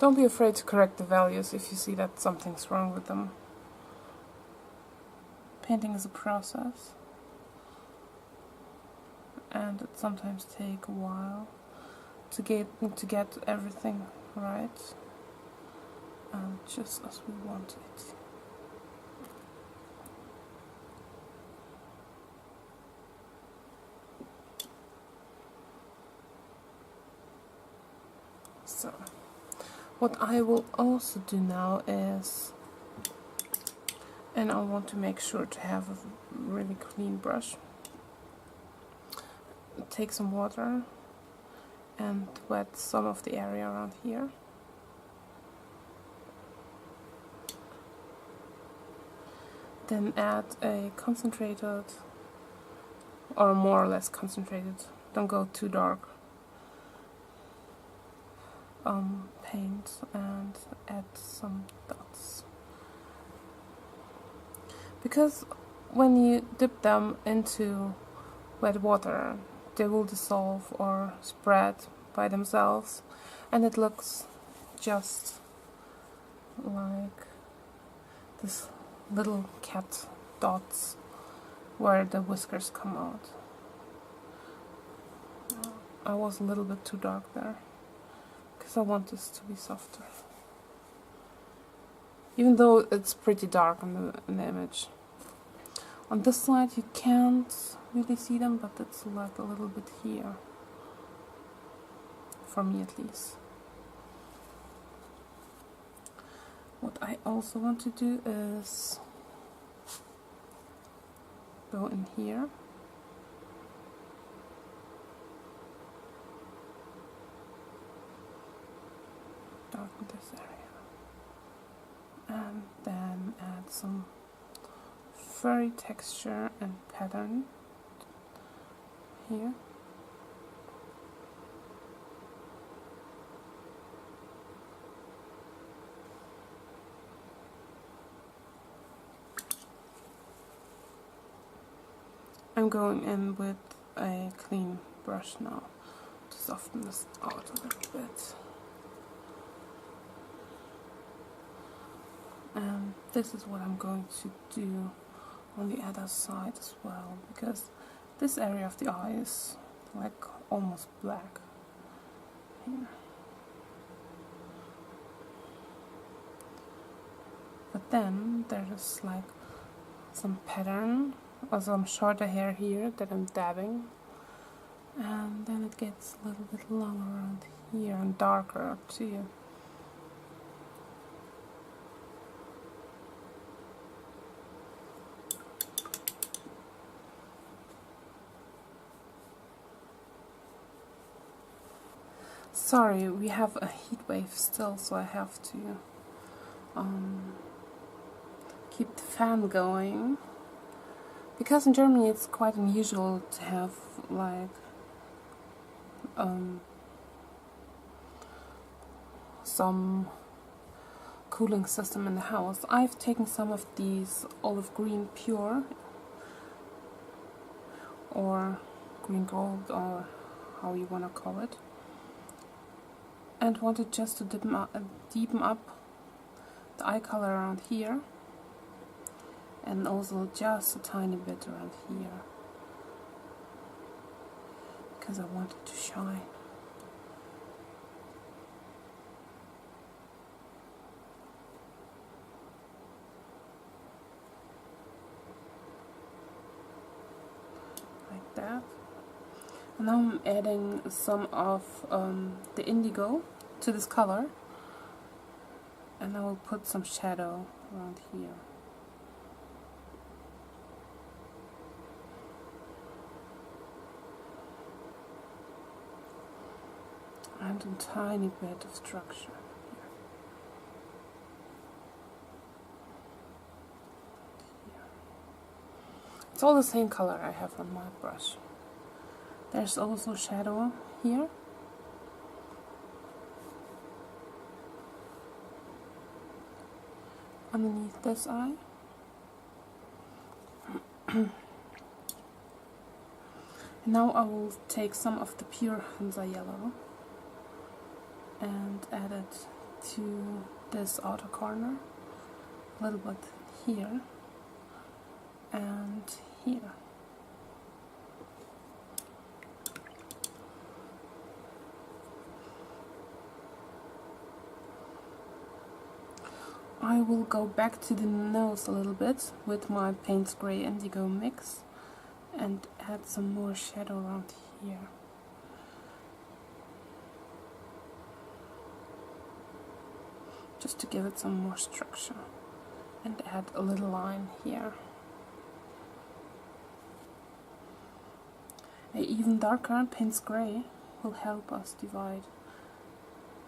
Don't be afraid to correct the values if you see that something's wrong with them. Painting is a process, and it sometimes takes a while to get everything right, and just as we want it. So, what I will also do now is, and I want to make sure to have a really clean brush, take some water and wet some of the area around here. Then add a concentrated, or more or less concentrated, don't go too dark, paint, and add some dots. Because when you dip them into wet water, they will dissolve or spread by themselves, and it looks just like this little cat dots where the whiskers come out. I was a little bit too dark there, because I want this to be softer. Even though it's pretty dark in the image. On this side you can't really see them, but it's like a little bit here. For me at least. What I also want to do is go in here. Darken this area. And then add some furry texture and pattern here. I'm going in with a clean brush now to soften this out a little bit. And this is what I'm going to do on the other side as well, because this area of the eye is like almost black here. But then there's like some pattern or some shorter hair here that I'm dabbing, and then it gets a little bit longer around here and darker too. Sorry, we have a heat wave still, so I have to keep the fan going. Because in Germany it's quite unusual to have like some cooling system in the house. I've taken some of these olive green pure or green gold, or how you want to call it, and wanted just to deepen up the eye color around here, and also just a tiny bit around here, because I want it to shine. Like that. And now I'm adding some of the indigo to this color, and I will put some shadow around here. And a tiny bit of structure here. It's all the same color I have on my brush. There's also shadow here. Underneath this eye. Now I will take some of the pure Hansa yellow and add it to this outer corner, a little bit here and here. I will go back to the nose a little bit with my Payne's Grey Indigo mix and add some more shadow around here. Just to give it some more structure, and add a little line here. An even darker Payne's Grey will help us divide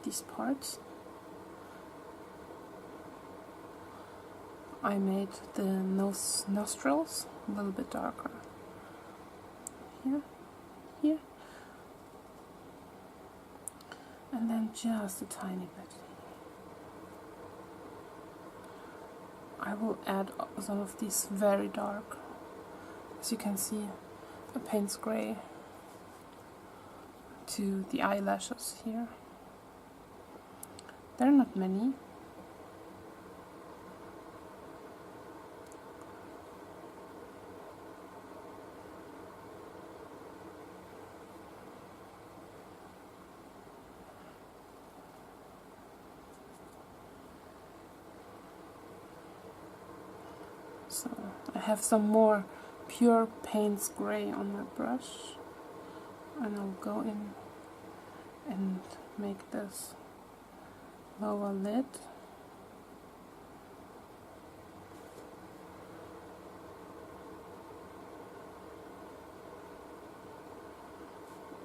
these parts. I made the nostrils a little bit darker. Here, here, and then just a tiny bit. I will add some of these very dark, as you can see, a Payne's Grey to the eyelashes here. There are not many. So I have some more pure Payne's Grey on my brush, and I'll go in and make this lower lid.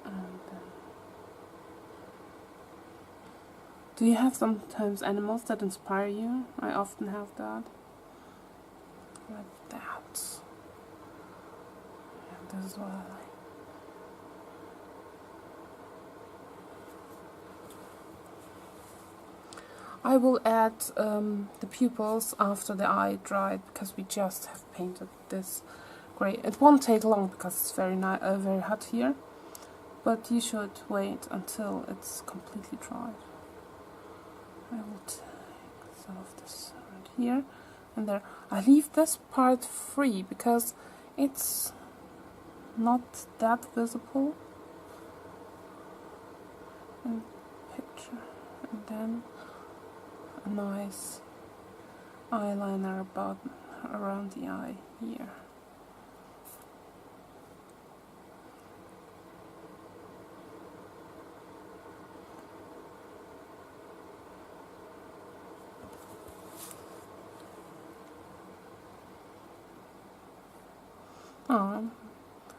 And do you have sometimes animals that inspire you? I often have that. Like that. And this is what I like. I will add the pupils after the eye dried, because we just have painted this grey. It won't take long because it's very hot here, but you should wait until it's completely dried. I will take some of this right here and there. I leave this part free because it's not that visible in the picture. And then a nice eyeliner around the eye here. Oh,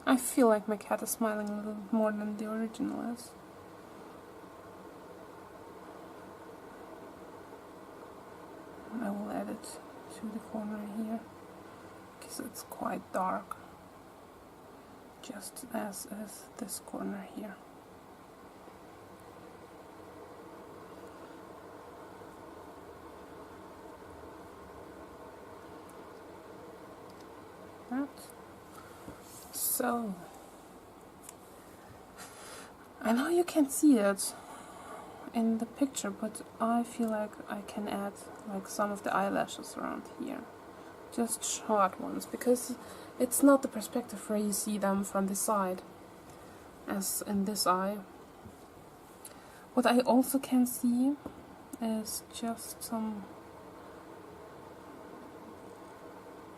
I feel like my cat is smiling a little more than the original is. I will add it to the corner here, because it's quite dark, just as is this corner here. That. So, I know you can't see it in the picture, but I feel like I can add like some of the eyelashes around here, just short ones, because it's not the perspective where you see them from the side, as in this eye. What I also can see is just some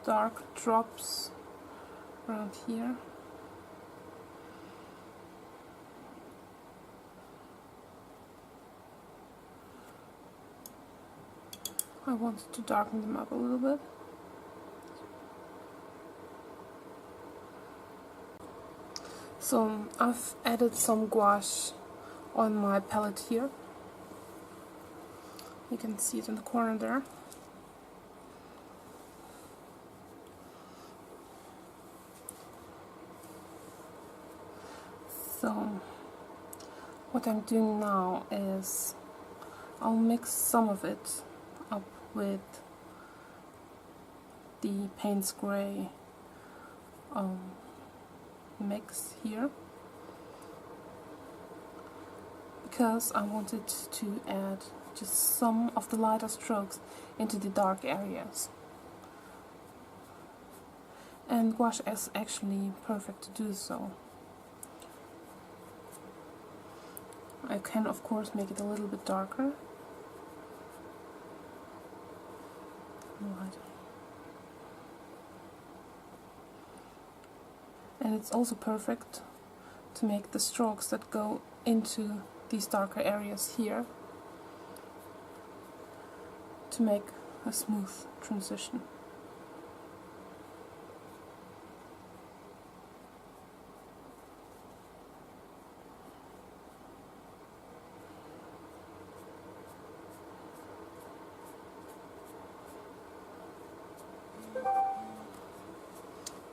dark drops around here. I wanted to darken them up a little bit. So I've added some gouache on my palette here. You can see it in the corner there. So what I'm doing now is I'll mix some of it up with the Payne's Grey mix here, because I wanted to add just some of the lighter strokes into the dark areas. And gouache is actually perfect to do so. I can of course make it a little bit darker. Right. And it's also perfect to make the strokes that go into these darker areas here, to make a smooth transition.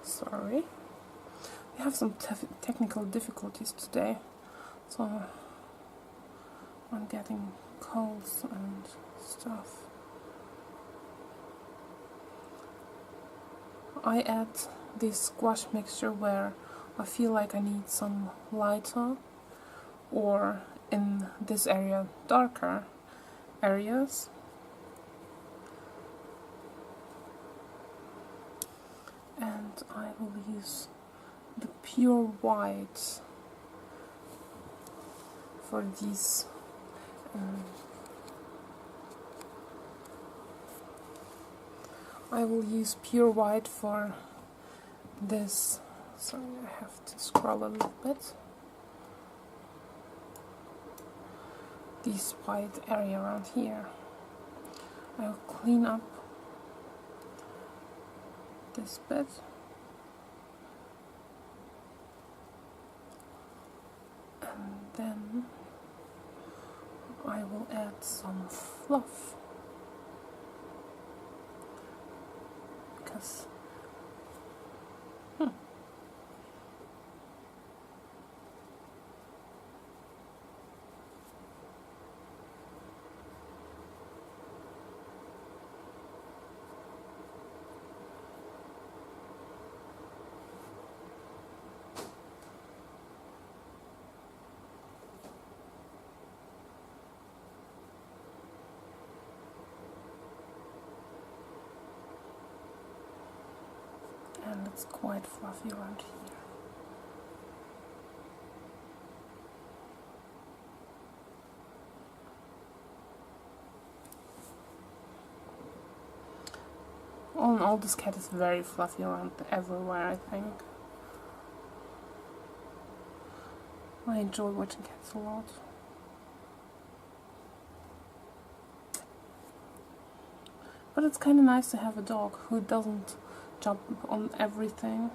Sorry, we have some technical difficulties today, so I'm getting colds and stuff. I add this gouache mixture where I feel like I need some lighter, or in this area darker areas. And I will use the pure white for these. I will use pure white for this. Sorry, I have to scroll a little bit. This white area around here. I'll clean up this bit. And then I will add some fluff. Because and it's quite fluffy around here. All in all, this cat is very fluffy around everywhere, I think. I enjoy watching cats a lot. But it's kind of nice to have a dog who doesn't jump on everything.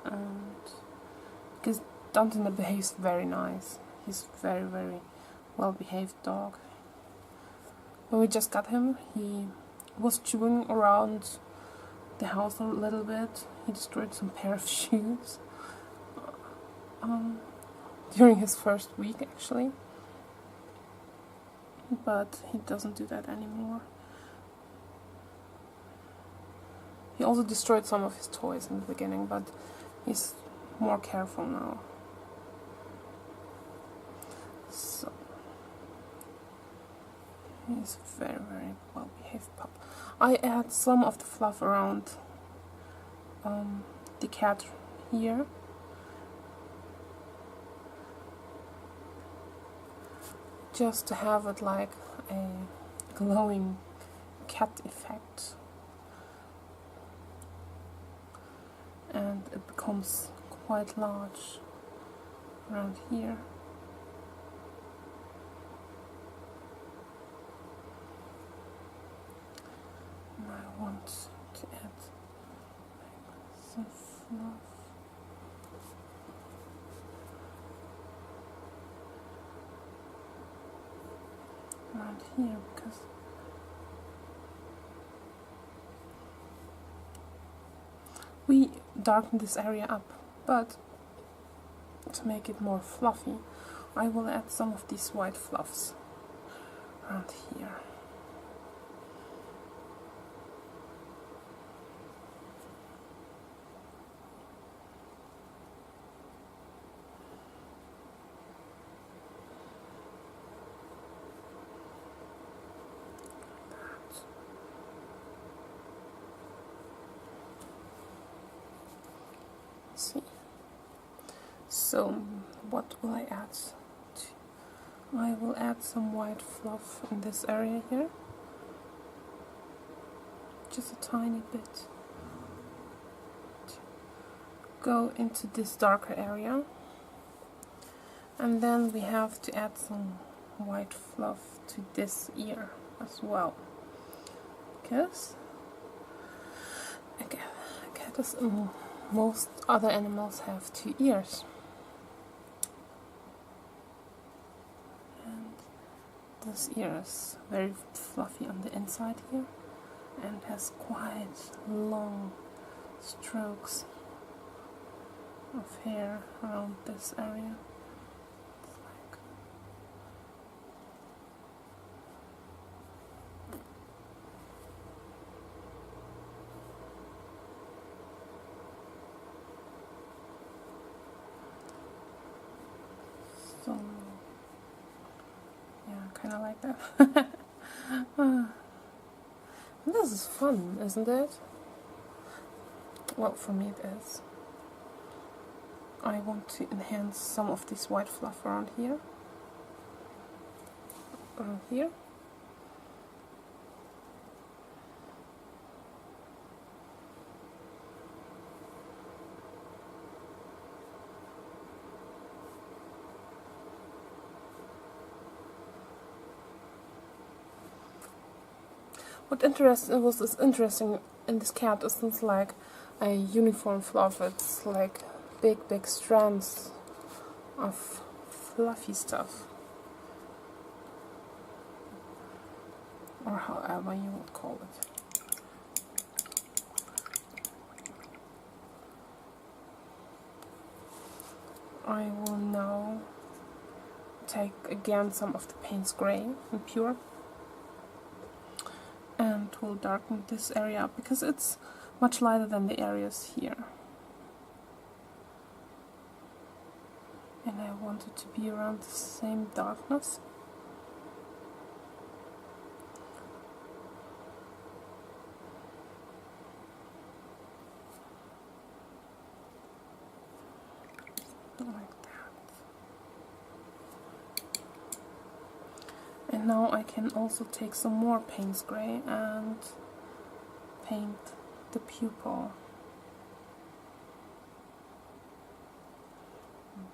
And because Danton behaves very nice. He's a very, very well behaved dog. When we just got him, he was chewing around the house a little bit. He destroyed some pair of shoes during his first week, actually. But he doesn't do that anymore. He also destroyed some of his toys in the beginning, but he's more careful now. So he's a very, very well behaved pup. I add some of the fluff around the cat here. Just to have it like a glowing cat effect. And it becomes quite large around here. And I want to add some fluff. Around here, because we darken this area up, but to make it more fluffy, I will add some of these white fluffs around here. see. So what will I add? I will add some white fluff in this area here, just a tiny bit. Go into this darker area, and then we have to add some white fluff to this ear as well, because most other animals have 2 ears. And this ear is very fluffy on the inside here and has quite long strokes of hair around this area. It's like so, yeah, kind of like that. This is fun, isn't it? Well, for me it is. I want to enhance some of this white fluff around here. Around here. What was interesting in this cat is it's like a uniform fluff. It's like big strands of fluffy stuff, or however you would call it. I will now take again some of the Payne's Gray and Pure, and will darken this area up because it's much lighter than the areas here. And I want it to be around the same darkness. Like that. And now I can also take some more Payne's Gray and paint the pupil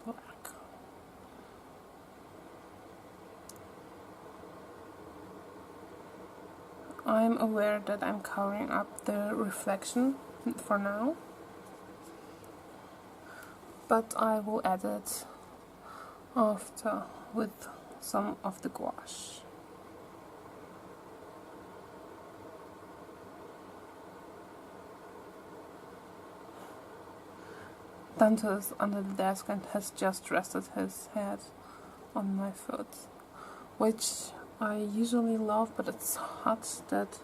black. I'm aware that I'm covering up the reflection for now, but I will add it after with some of the gouache. Dante is under the desk and has just rested his head on my foot, which I usually love, but it's hot that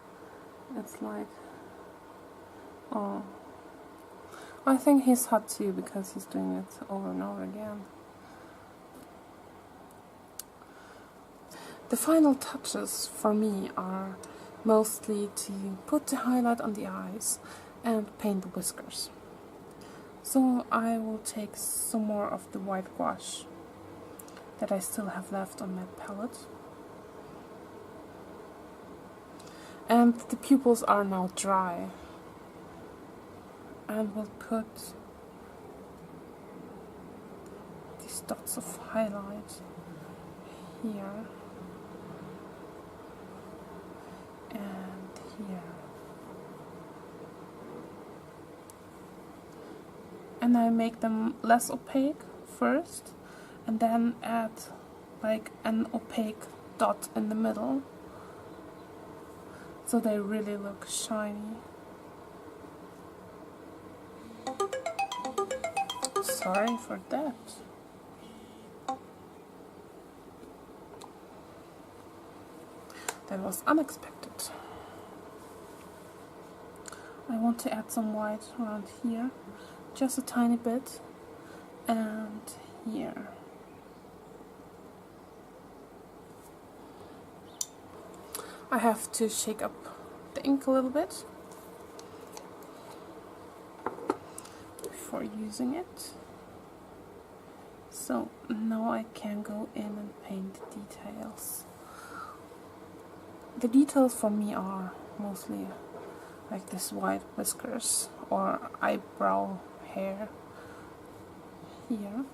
it's like, oh, I think he's hot too because he's doing it over and over again. The final touches for me are mostly to put the highlight on the eyes and paint the whiskers. So I will take some more of the white gouache that I still have left on my palette. And the pupils are now dry. And we'll put these dots of highlight here and here. And I make them less opaque first, and then add like an opaque dot in the middle, so they really look shiny. Sorry for that. That was unexpected. I want to add some white around here, just a tiny bit, and here. I have to shake up the ink a little bit for using it. So now I can go in and paint the details. The details for me are mostly like this white whiskers or eyebrow hair here.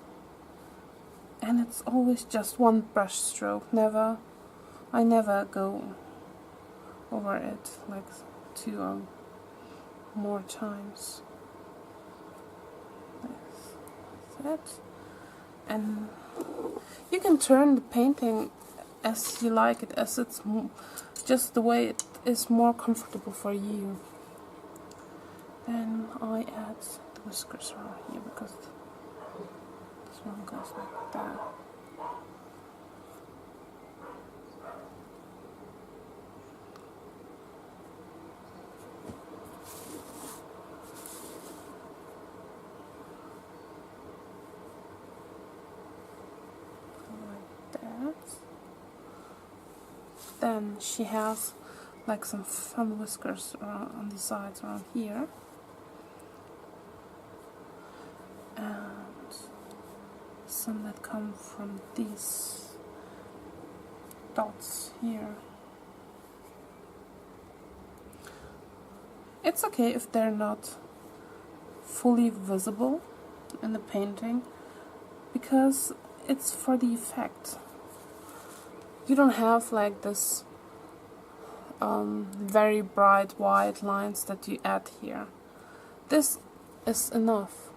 And it's always just one brush stroke. I never go over it like 2 or more times. That's it. And you can turn the painting as you like it, as it's just the way it is more comfortable for you. Then I add the whiskers around here because this one goes like that. Then she has like some fun whiskers on the sides around here, and some that come from these dots here. It's okay if they're not fully visible in the painting, because it's for the effect. You don't have like this very bright white lines that you add here. This is enough.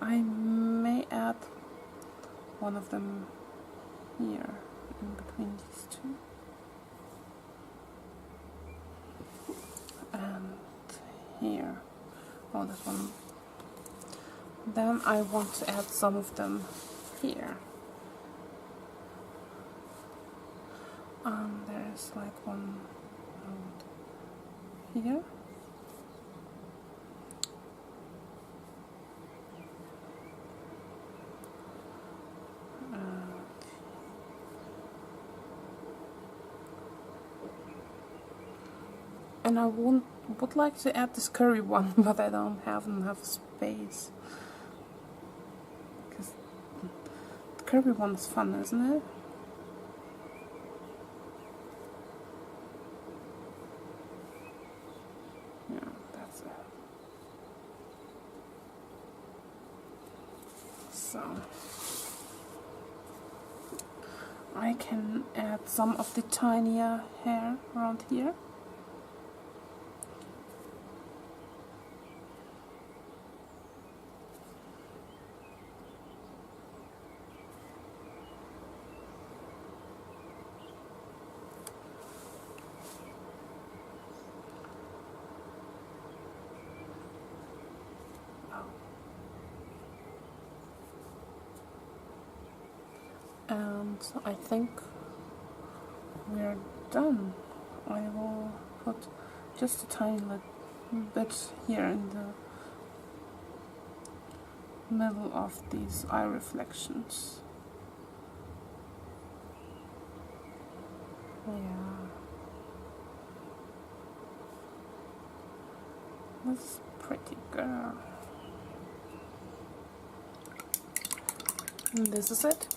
I may add one of them here in between these two. And here. Oh, that one. Then I want to add some of them here. There's like one here. And I would like to add this curry one, but I don't have enough space. Because the curry one is fun, isn't it? So I can add some of the tinier hair around here. And I think we're done. I will put just a tiny little bit here in the middle of these eye reflections. Yeah. This pretty girl. And this is it.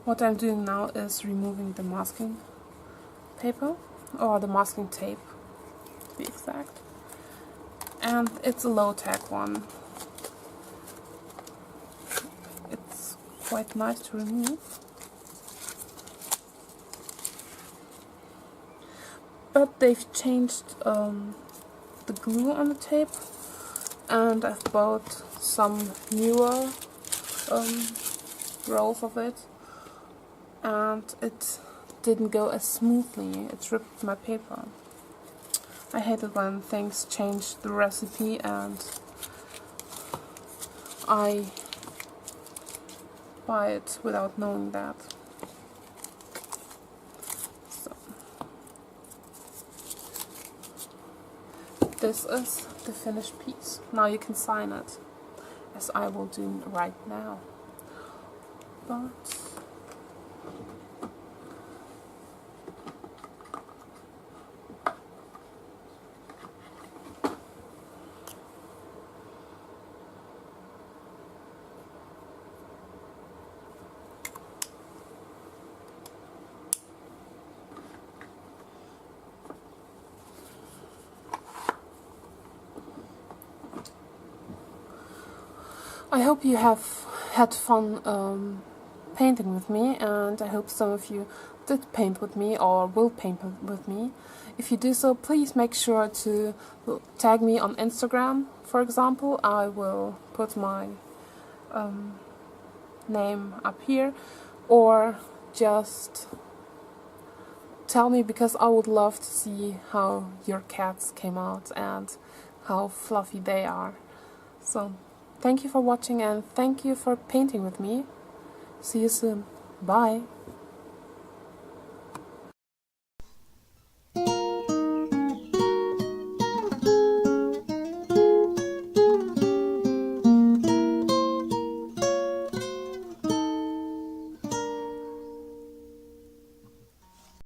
What I'm doing now is removing the masking paper, or the masking tape to be exact, and it's a low-tech one. It's quite nice to remove, but they've changed the glue on the tape, and I've bought some newer rolls of it, and it didn't go as smoothly. It ripped my paper. I hate it when things change the recipe and I buy it without knowing that. So this is the finished piece. Now you can sign it, as I will do right now. But I hope you have had fun painting with me, and I hope some of you did paint with me or will paint with me. If you do so, please make sure to tag me on Instagram, for example. I will put my name up here, or just tell me, because I would love to see how your cats came out and how fluffy they are. So thank you for watching, and thank you for painting with me. See you soon. Bye.